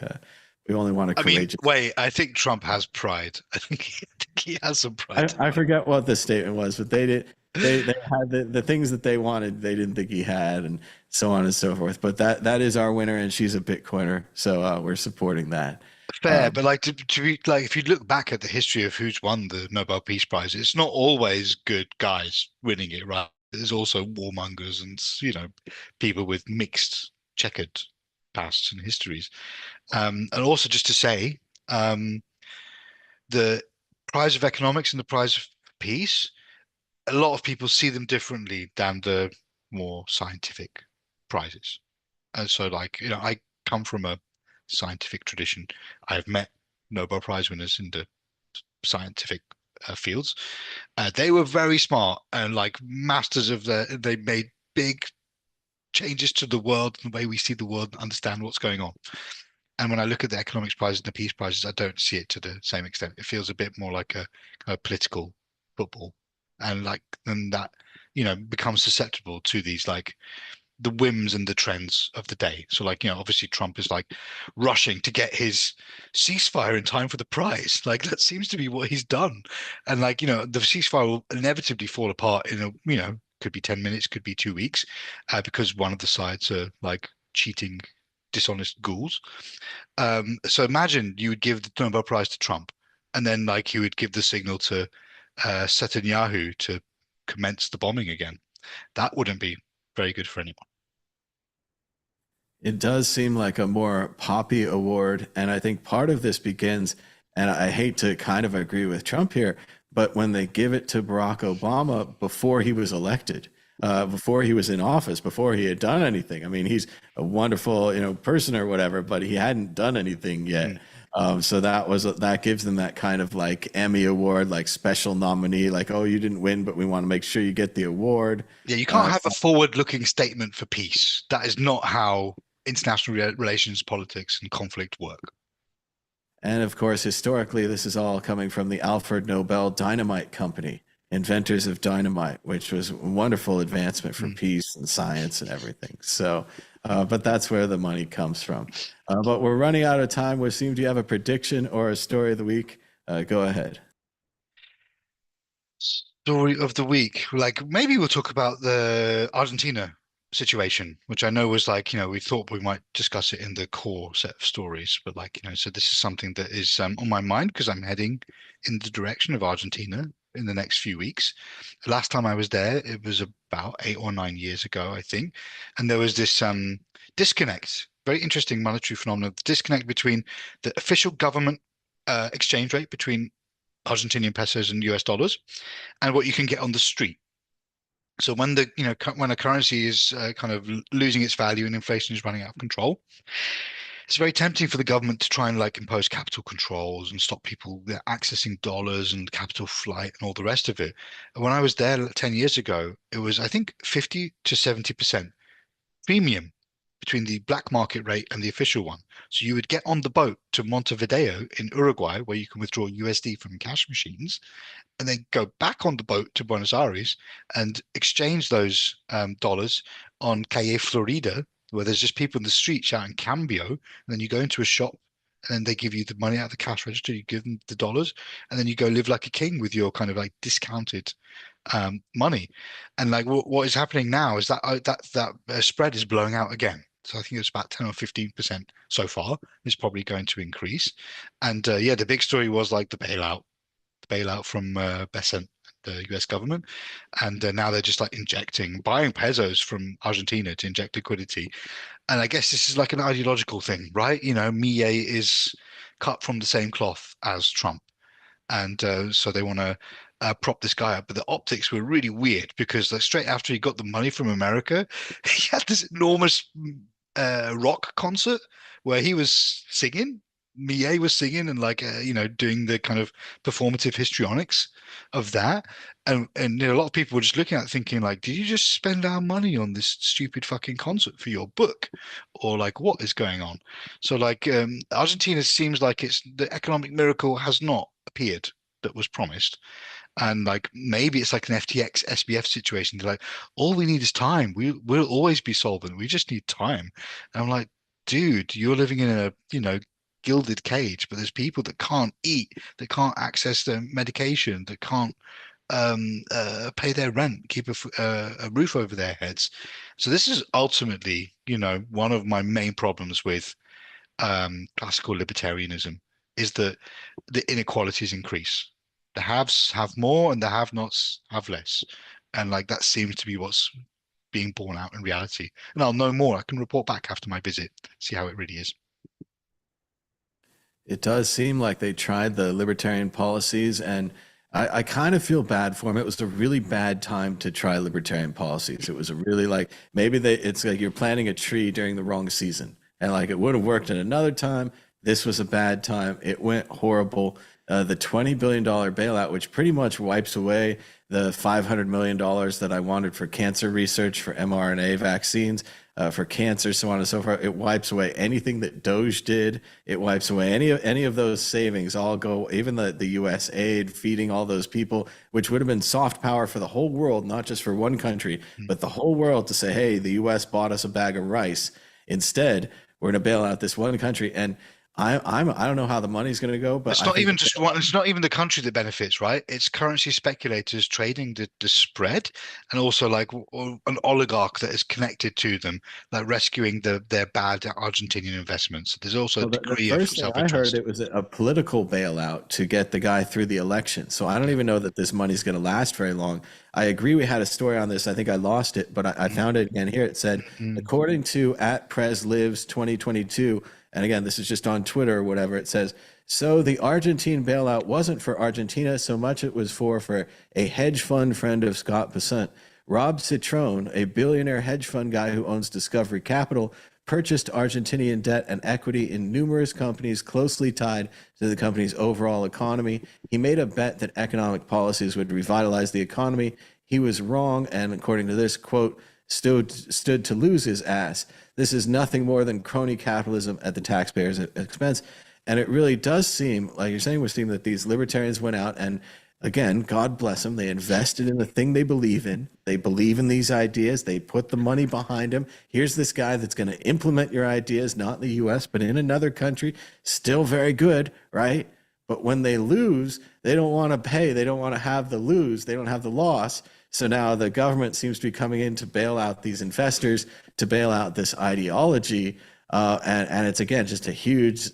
we only want a courageous.
I mean, wait, I think Trump has pride. I think he has some pride.
I forget what the statement was, but they did. They had the things that they wanted. They didn't think he had, and so on and so forth. But that is our winner, and she's a Bitcoiner, so we're supporting that.
Fair, but like to be like, if you look back at the history of who's won the Nobel Peace Prize, it's not always good guys winning it, right? There's also warmongers and people with mixed, checkered pasts and histories. And also just to say, the prize of economics and the prize of peace, a lot of people see them differently than the more scientific prizes. And so I come from a scientific tradition. I've met Nobel Prize winners in the scientific fields. They were very smart and like masters of they made big changes to the world and the way we see the world and understand what's going on. And when I look at the economics prizes and the peace prizes, I don't see it to the same extent. It feels a bit more like a kind of political football, and then that becomes susceptible to these like the whims and the trends of the day. So obviously Trump is like rushing to get his ceasefire in time for the prize. Like that seems to be what he's done. And the ceasefire will inevitably fall apart in could be 10 minutes, could be 2 weeks, because one of the sides are like cheating, dishonest ghouls. So imagine you would give the Nobel Prize to Trump, and then he would give the signal to Netanyahu to commence the bombing again. That wouldn't be very good for anyone.
It does seem like a more poppy award, and I think part of this begins, and I hate to kind of agree with Trump here, but when they give it to Barack Obama before he was elected, before he was in office, before he had done anything. I mean, he's a wonderful, person or whatever, but he hadn't done anything yet. So that gives them that kind of like Emmy award, like special nominee, like, oh, you didn't win, but we want to make sure you get the award.
Yeah, you can't have a forward-looking statement for peace. That is not how international relations, politics, and conflict work.
And of course, historically, this is all coming from the Alfred Nobel Dynamite Company, inventors of dynamite, which was a wonderful advancement for peace and science and everything. So, but that's where the money comes from. But we're running out of time. Wassim, do you have a prediction or a story of the week? Go ahead.
Story of the week. Maybe we'll talk about the Argentina situation, which I know was we thought we might discuss it in the core set of stories, but so this is something that is on my mind because I'm heading in the direction of Argentina in the next few weeks. The last time I was there, it was about 8 or 9 years ago, I think, and there was this disconnect, very interesting monetary phenomenon, the disconnect between the official government exchange rate between Argentinian pesos and US dollars, and what you can get on the street. So when when a currency is kind of losing its value and inflation is running out of control, it's very tempting for the government to try and like impose capital controls and stop people accessing dollars and capital flight and all the rest of it. And when I was there 10 years ago, it was, I think, 50 to 70% premium between the black market rate and the official one. So you would get on the boat to Montevideo in Uruguay, where you can withdraw USD from cash machines, and then go back on the boat to Buenos Aires and exchange those dollars on Calle Florida, where there's just people in the street shouting cambio, and then you go into a shop and then they give you the money out of the cash register, you give them the dollars, and then you go live like a king with your kind of like discounted money. And like what is happening now is that that spread is blowing out again. So I think it's about 10 or 15% so far. It's probably going to increase. And yeah, the big story was like the bailout from Bessent, the US government. And now they're just like buying pesos from Argentina to inject liquidity. And I guess this is like an ideological thing, right? You know, Milei is cut from the same cloth as Trump. And so they want to prop this guy up. But the optics were really weird because like straight after he got the money from America, he had this enormous rock concert where he was singing. Milei was singing and like doing the kind of performative histrionics of that, and a lot of people were just looking at it thinking like, did you just spend our money on this stupid fucking concert for your book, or like what is going on? So like Argentina seems like it's the economic miracle has not appeared that was promised. And like maybe it's like an FTX SBF situation. They're like, all we need is time. We'll always be solvent. We just need time. And I'm like, dude, you're living in a gilded cage, but there's people that can't eat, that can't access their medication, that can't pay their rent, keep a roof over their heads. So this is ultimately, one of my main problems with classical libertarianism is that the inequalities increase. The haves have more and the have-nots have less. And like that seems to be what's being borne out in reality. And I'll know more. I can report back after my visit, see how it really is.
It does seem like they tried the libertarian policies, and I kind of feel bad for them. It was a really bad time to try libertarian policies. It was a really like maybe it's like you're planting a tree during the wrong season, and like it would have worked at another time. This was a bad time. It went horrible. The $20 billion bailout, which pretty much wipes away the $500 million that I wanted for cancer research, for mRNA vaccines, for cancer, so on and so forth. It wipes away anything that Doge did. It wipes away any of those savings. All go, even the U.S. aid, feeding all those people, which would have been soft power for the whole world, not just for one country, but the whole world to say, hey, the U.S. bought us a bag of rice. Instead, we're going to bail out this one country. And I don't know how the money's going to go, but
it's not even just one. It's not even the country that benefits, right? It's currency speculators trading the spread, and also like an oligarch that is connected to them, like rescuing their bad Argentinian investments. There's also a degree of self-interest.
I heard it was a political bailout to get the guy through the election. So I don't even know that this money's going to last very long. I agree. We had a story on this. I think I lost it, but I found it again here. It said, according to @PresLives 2022. And again, this is just on Twitter or whatever. It says, so the Argentine bailout wasn't for Argentina so much it was for a hedge fund friend of Scott Bessent. Rob Citron, a billionaire hedge fund guy who owns Discovery Capital, purchased Argentinian debt and equity in numerous companies closely tied to the company's overall economy. He made a bet that economic policies would revitalize the economy. He was wrong, and according to this, quote, stood to lose his ass. This is nothing more than crony capitalism at the taxpayer's expense. And it really does seem, like you're saying, Wassim, that these libertarians went out and, again, God bless them, they invested in the thing they believe in. They believe in these ideas. They put the money behind them. Here's this guy that's going to implement your ideas, not in the U.S., but in another country. Still very good, right? But when they lose, they don't want to pay. They don't want to have the lose. They don't have the loss. So now the government seems to be coming in to bail out these investors, to bail out this ideology. And it's, again, just a huge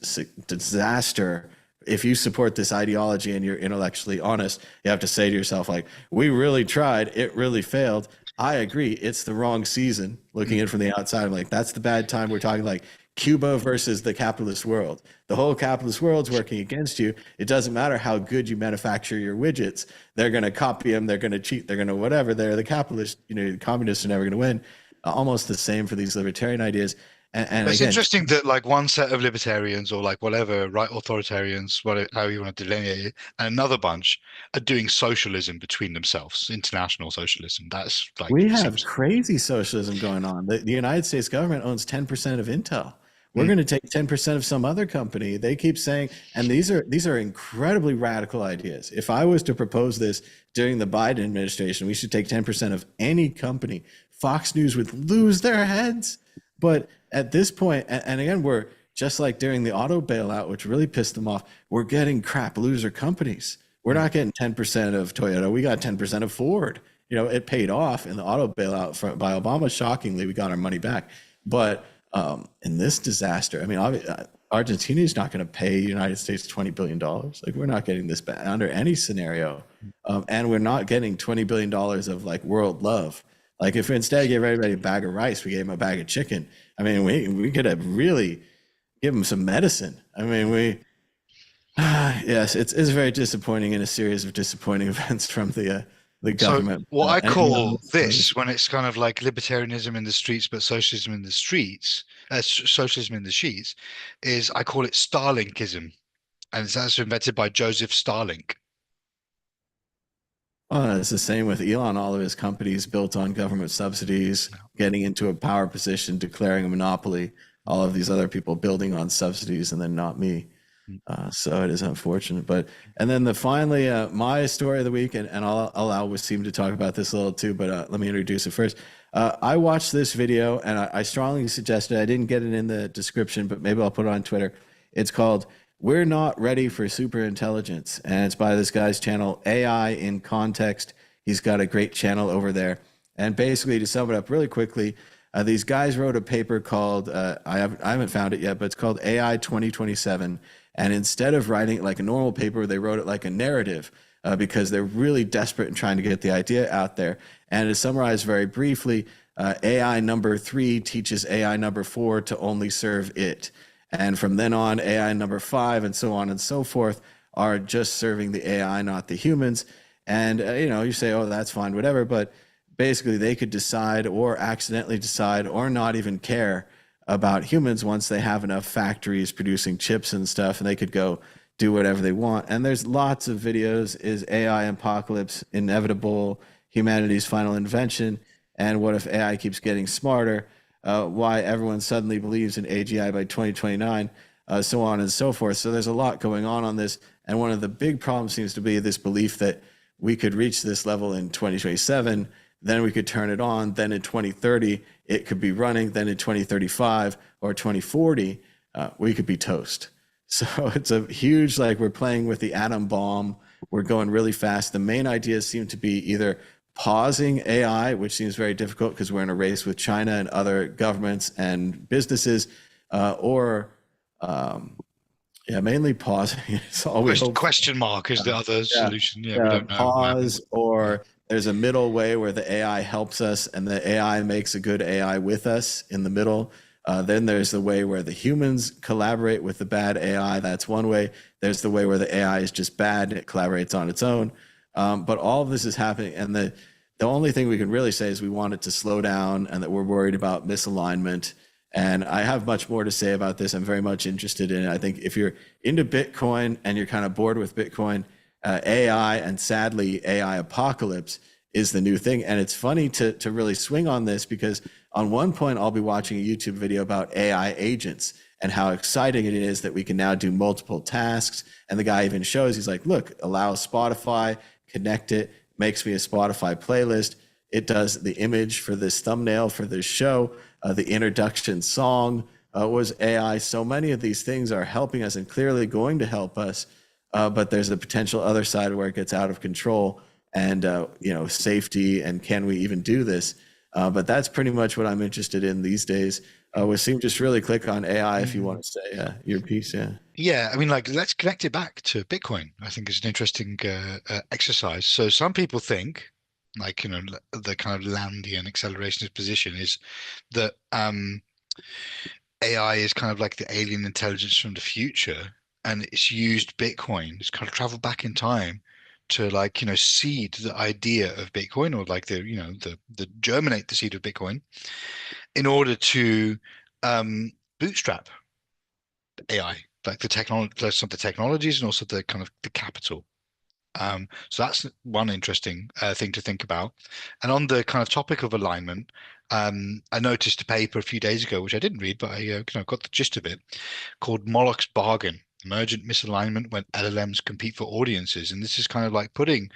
disaster. If you support this ideology and you're intellectually honest, you have to say to yourself, like, we really tried. It really failed. I agree. It's the wrong season. Looking in from the outside, I'm like, that's the bad time. We're talking like Cuba versus the capitalist world. The whole capitalist world's working against you. It doesn't matter how good you manufacture your widgets. They're going to copy them. They're going to cheat. They're going to whatever. They're the capitalist, the communists are never going to win. Almost the same for these libertarian ideas. And
It's
again,
interesting that like one set of libertarians or like whatever, right, authoritarians, whatever, how you want to delineate it, and another bunch are doing socialism between themselves, international socialism. That's like
we have
seems.
crazy socialism going on. The United States government owns 10% of Intel. We're
Mm.
going to take 10% of some other company. They keep saying, and these are incredibly radical ideas. If I was to propose this during the Biden administration, we should take 10% of any company. Fox News would lose their heads. But at this point, and again, we're just like during the auto bailout, which really pissed them off, we're getting crap loser companies. We're not getting 10% of Toyota. We got 10% of Ford. It paid off in the auto bailout by Obama. Shockingly, we got our money back. But in this disaster, I mean, Argentina is not going to pay United States $20 billion. Like, we're not getting this back under any scenario. And we're not getting $20 billion of like world love. Like, if we instead gave everybody a bag of rice, we gave them a bag of chicken. I mean, we could have really give them some medicine. I mean, yes, it's very disappointing in a series of disappointing events from the government.
So what I call
and
this, when it's kind of like libertarianism in the streets, but socialism in the streets, socialism in the sheets, is I call it Starlinkism. And it's actually invented by Joseph Starlink.
It's the same with Elon. All of his companies built on government subsidies, getting into a power position, declaring a monopoly. All of these other people building on subsidies, and then not me. So it is unfortunate. And then finally, my story of the week, and I'll allow Wassim to talk about this a little too, but let me introduce it first. I watched this video, and I strongly suggested, I didn't get it in the description, but maybe I'll put it on Twitter. It's called "We're Not Ready for Super Intelligence," and it's by this guy's channel, AI in Context. He's got a great channel over there. And basically, to sum it up really quickly, these guys wrote a paper called, I haven't found it yet, but it's called AI 2027. And instead of writing it like a normal paper, they wrote it like a narrative because they're really desperate in trying to get the idea out there. And to summarize very briefly, AI number 3 teaches AI number 4 to only serve it. And from then on, AI number 5 and so on and so forth are just serving the AI, not the humans. And, you say, oh, that's fine, whatever. But basically, they could decide or accidentally decide or not even care about humans once they have enough factories producing chips and stuff, and they could go do whatever they want. And there's lots of videos. Is AI apocalypse inevitable? Humanity's final invention? And what if AI keeps getting smarter? Why everyone suddenly believes in AGI by 2029, so on and so forth. So there's a lot going on this. And one of the big problems seems to be this belief that we could reach this level in 2027, then we could turn it on, then in 2030, it could be running, then in 2035 or 2040, we could be toast. So it's a huge, like, we're playing with the atom bomb. We're going really fast. The main ideas seem to be either pausing AI, which seems very difficult because we're in a race with China and other governments and businesses, or mainly pausing. It's all we hope.
Question mark is the other solution. Yeah, we don't know.
Pause, or there's a middle way where the AI helps us and the AI makes a good AI with us in the middle. Then there's the way where the humans collaborate with the bad AI. That's one way. There's the way where the AI is just bad and it collaborates on its own. But all of this is happening. And the only thing we can really say is we want it to slow down and that we're worried about misalignment. And I have much more to say about this. I'm very much interested in it. I think if you're into Bitcoin and you're kind of bored with Bitcoin, AI, and sadly, AI apocalypse is the new thing. And it's funny to really swing on this because on one point, I'll be watching a YouTube video about AI agents and how exciting it is that we can now do multiple tasks. And the guy even shows, he's like, look, allow Spotify, connect it, makes me a Spotify playlist. It does the image for this thumbnail for this show. The introduction song was AI. So many of these things are helping us and clearly going to help us. But there's the potential other side where it gets out of control and, safety and can we even do this? But that's pretty much what I'm interested in these days. Wassim, just really click on AI if you want to say your piece. Yeah.
Yeah, I mean, like, let's connect it back to Bitcoin. I think it's an interesting exercise. So some people think, like, the kind of Landian accelerationist position is that AI is kind of like the alien intelligence from the future, and it's used Bitcoin. It's kind of traveled back in time to like, seed the idea of Bitcoin, or like the germinate the seed of Bitcoin in order to bootstrap AI, like the technology, some of the technologies and also the kind of the capital. So that's one interesting thing to think about. And on the kind of topic of alignment, I noticed a paper a few days ago, which I didn't read, but I got the gist of it, called Moloch's Bargain: Emergent Misalignment When LLMs Compete for Audiences. And this is kind of like putting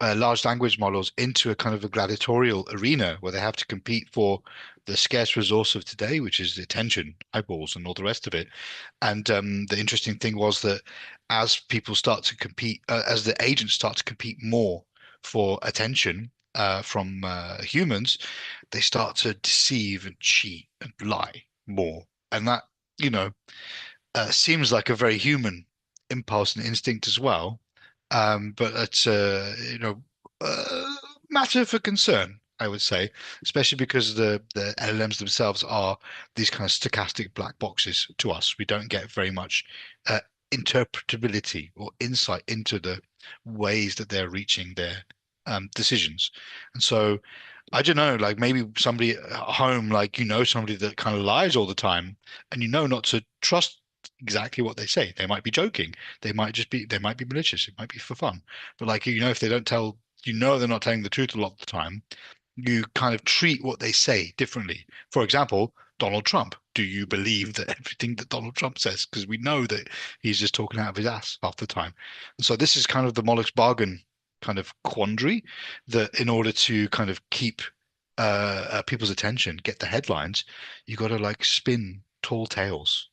large language models into a kind of a gladiatorial arena where they have to compete for the scarce resource of today, which is the attention, eyeballs, and all the rest of it. And the interesting thing was that as people start to compete, as the agents start to compete more for attention from humans, they start to deceive and cheat and lie more. And that, you know, seems like a very human impulse and instinct as well. But it's a matter for concern, I would say, especially because the LLMs themselves are these kind of stochastic black boxes to us. We don't get very much interpretability or insight into the ways that they're reaching their decisions. And so I don't know, like maybe somebody at home, like somebody that kind of lies all the time, and not to trust exactly what they say. They might be joking. They might be malicious. It might be for fun. But like, if they don't tell, they're not telling the truth a lot of the time, you kind of treat what they say differently. For example, Donald Trump. Do you believe that everything that Donald Trump says? Because we know that he's just talking out of his ass half the time. And so this is kind of the Moloch's bargain kind of quandary, that in order to kind of keep people's attention, get the headlines, you got to like spin tall tales.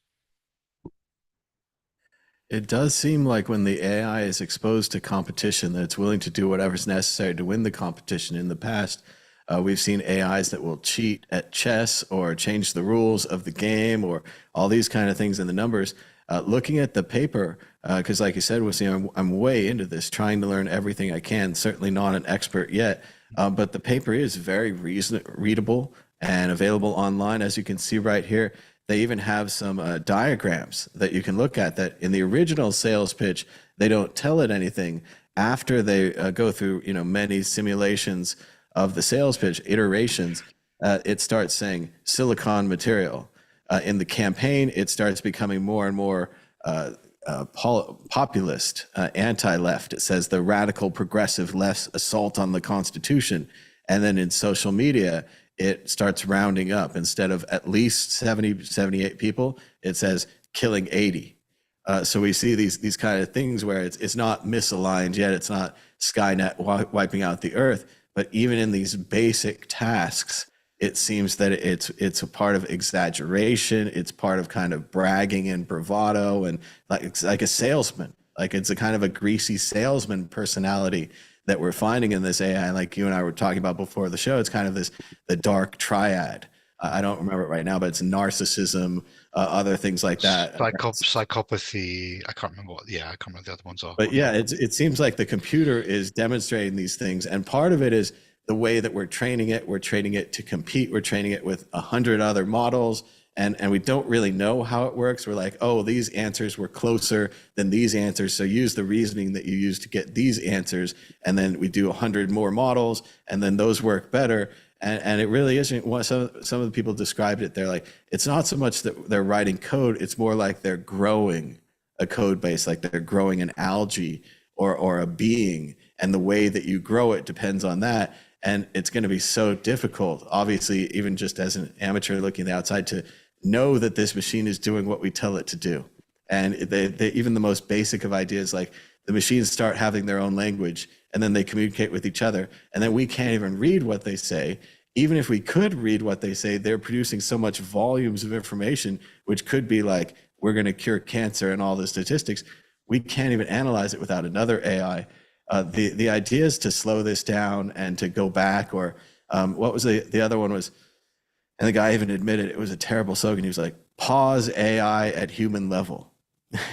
It does seem like when the AI is exposed to competition, that it's willing to do whatever's necessary to win the competition. In the past, we've seen AIs that will cheat at chess or change the rules of the game or all these kind of things in the numbers. Looking at the paper, because like you said, Wassim, I'm way into this, trying to learn everything I can. Certainly not an expert yet, but the paper is very readable and available online, as you can see right here. They even have some diagrams that you can look at that in the original sales pitch, they don't tell it anything. After they go through, many simulations of the sales pitch, iterations, it starts saying silicon material. In the campaign, it starts becoming more and more populist, anti-left. It says the radical progressive left's assault on the Constitution. And then in social media, it starts rounding up. Instead of at least 70, 78 people, it says killing 80. So we see these kind of things where it's not misaligned yet. It's not Skynet wiping out the earth. But even in these basic tasks, it seems that it's a part of exaggeration. It's part of kind of bragging and bravado, and it's like a salesman. Like it's a kind of a greasy salesman personality that we're finding in this AI. Like you and I were talking about before the show, it's kind of the dark triad. I don't remember it right now, but it's narcissism, other things like that.
Psychopathy. I can't remember I can't remember the other ones are.
But yeah, it seems like the computer is demonstrating these things. And part of it is the way that we're training it. We're training it to compete. We're training it with 100 other models. And we don't really know how it works. We're like, oh, these answers were closer than these answers, so use the reasoning that you use to get these answers. And then we do 100 more models, and then those work better. And it really isn't. Some of the people described it. They're like, it's not so much that they're writing code. It's more like they're growing a code base, like they're growing an algae or a being. And the way that you grow it depends on that. And it's going to be so difficult, obviously, even just as an amateur looking at the outside, to know that this machine is doing what we tell it to do. And even the most basic of ideas, like the machines start having their own language, and then they communicate with each other, and then we can't even read what they say. Even if we could read what they say, they're producing so much volumes of information, which could be like, we're going to cure cancer and all the statistics. We can't even analyze it without another AI. The idea is to slow this down and to go back, or what was the other one was, and the guy even admitted it was a terrible slogan. He was like, pause AI at human level.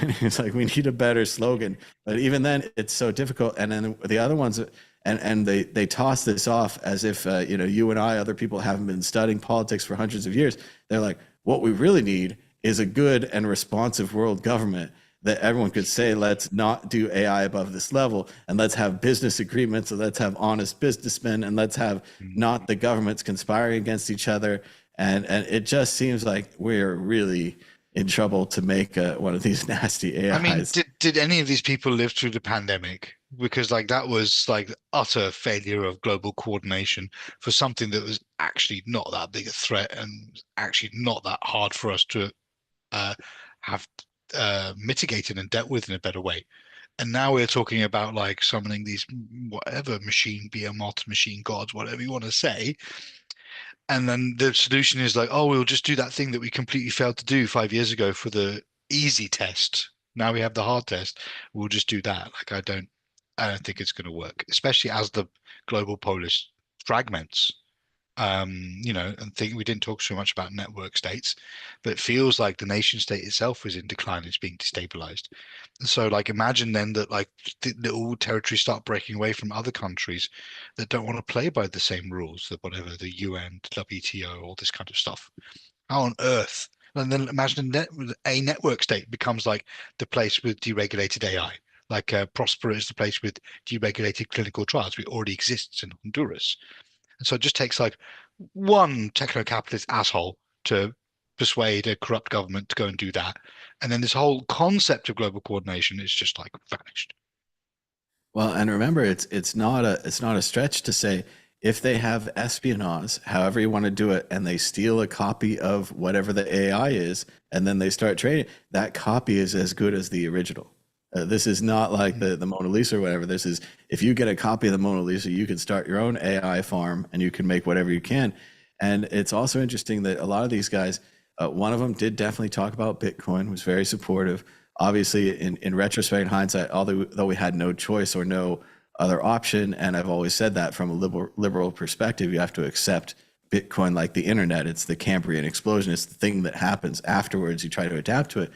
And he's like, we need a better slogan. But even then, it's so difficult. And then the other ones, and they toss this off as if, you and I, other people haven't been studying politics for hundreds of years. They're like, What we really need is a good and responsive world government that everyone could say, let's not do AI above this level, and let's have business agreements, and let's have honest businessmen, and let's have not the governments conspiring against each other. And it just seems like we're really in trouble to make one of these nasty
I mean,
AIs.
did any of these people live through the pandemic? Because like that was like utter failure of global coordination for something that was actually not that big a threat and actually not that hard for us to uh, have mitigated and dealt with in a better way. And now we're talking about like summoning these whatever machine behemoth, machine gods, whatever you want to say. And then the solution is like, oh, we'll just do that thing that we completely failed to do 5 years ago for the easy test. Now we have the hard test. We'll just do that. Like I don't think it's going to work, especially as the global polis fragments. And think we didn't talk so much about network states, but it feels like the nation state itself is in decline. It's being destabilized. And so, like, imagine then that like the little territories start breaking away from other countries that don't want to play by the same rules, that whatever the UN, WTO, all this kind of stuff. How on earth? And then imagine a network state becomes like the place with deregulated AI. Like Prospera is the place with deregulated clinical trials. It already exists in Honduras. And so it just takes like one techno-capitalist asshole to persuade a corrupt government to go and do that. And then this whole concept of global coordination is just like vanished.
Well, and remember, it's not a stretch to say if they have espionage, however you want to do it, and they steal a copy of whatever the AI is, and then they start trading, that copy is as good as the original. This is not like the Mona Lisa or whatever. This is if you get a copy of the Mona Lisa, you can start your own AI farm and you can make whatever you can. And it's also interesting that a lot of these guys, one of them did definitely talk about Bitcoin, was very supportive. Obviously, in retrospect, in hindsight, although we had no choice or no other option, and I've always said that from a liberal perspective, you have to accept Bitcoin like the internet. It's the Cambrian explosion. It's the thing that happens afterwards. You try to adapt to it.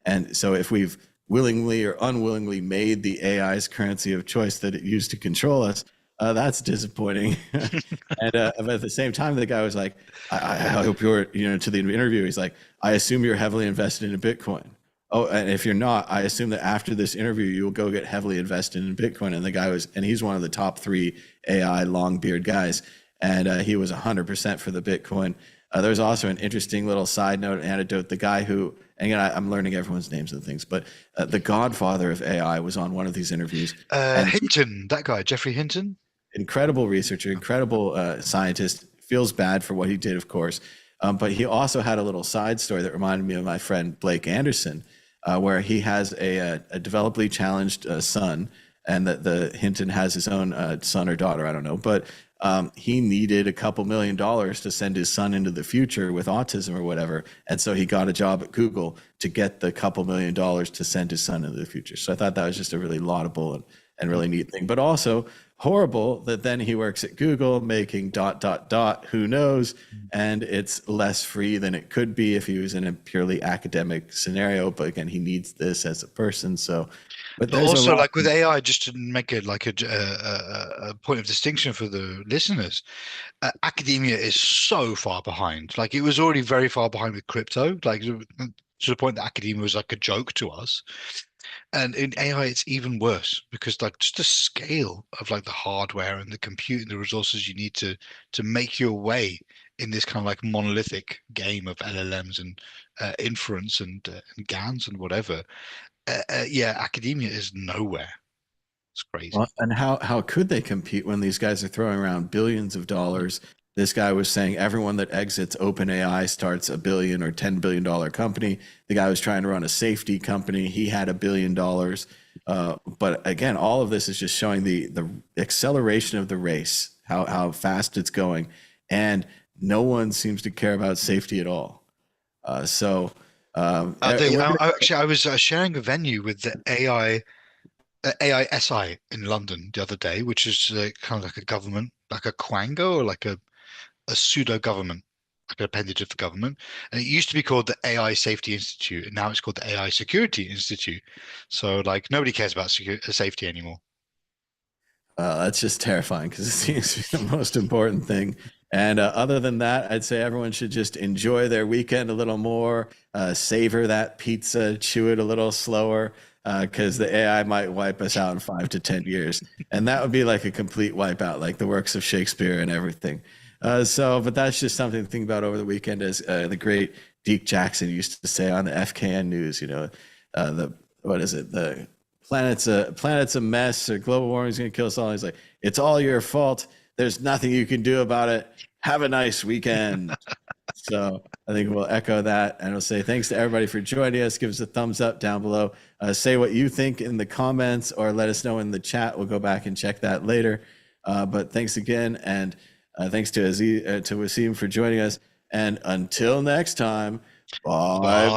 And so if we've willingly or unwillingly made the AI's currency of choice that it used to control us, that's disappointing. And but at the same time, the guy was like, I hope you're, to the interview, he's like, I assume you're heavily invested in Bitcoin. Oh, and if you're not, I assume that after this interview, you will go get heavily invested in Bitcoin. And the guy was, and he's one of the top 3 AI long beard guys. And he was 100% for the Bitcoin. There's also an interesting little side note anecdote. The guy who, and again, I'm learning everyone's names and things, but the godfather of AI was on one of these interviews.
Hinton, that guy, Jeffrey Hinton.
Incredible researcher, incredible scientist, feels bad for what he did, of course. But he also had a little side story that reminded me of my friend Blake Anderson, where he has a developmentally challenged son, and that the Hinton has his own son or daughter, I don't know, but he needed a couple $1,000,000 to send his son into the future with autism or whatever. And so he got a job at Google to get the couple $1,000,000 to send his son into the future. So I thought that was just a really laudable and really neat thing, but also horrible that then he works at Google making ... who knows, and it's less free than it could be if he was in a purely academic scenario. But again, he needs this as a person. So, but there's
also like with AI, just to make it like a point of distinction for the listeners, academia is so far behind. Like it was already very far behind with crypto, like to the point that academia was like a joke to us. And in AI, it's even worse because like just the scale of like the hardware and the compute and the resources you need to make your way in this kind of like monolithic game of LLMs and inference and GANs and whatever. Yeah, academia is nowhere. It's crazy.
Well, and how could they compete when these guys are throwing around billions of dollars? This guy was saying everyone that exits OpenAI starts a billion or $10 billion company. The guy was trying to run a safety company. He had $1 billion. But again, all of this is just showing the acceleration of the race, how fast it's going, and no one seems to care about safety at all.
Actually, I was sharing a venue with the AISI in London the other day, which is kind of like a government, like a quango or like a pseudo government, like an appendage of the government. And it used to be called the AI Safety Institute, and now it's called the AI Security Institute. So like nobody cares about safety anymore.
That's just terrifying because it seems to be the most important thing. And other than that, I'd say everyone should just enjoy their weekend a little more, savor that pizza, chew it a little slower, because the AI might wipe us out in 5 to 10 years. And that would be like a complete wipeout, like the works of Shakespeare and everything. But that's just something to think about over the weekend, as the great Deke Jackson used to say on the FKN News, what is it? The planet's a mess, or global warming is going to kill us all. He's like, it's all your fault. There's nothing you can do about it. Have a nice weekend. So I think we'll echo that, and we'll say thanks to everybody for joining us. Give us a thumbs up down below. Say what you think in the comments, or let us know in the chat. We'll go back and check that later. But thanks again, and thanks to Wassim for joining us. And until next time, bye.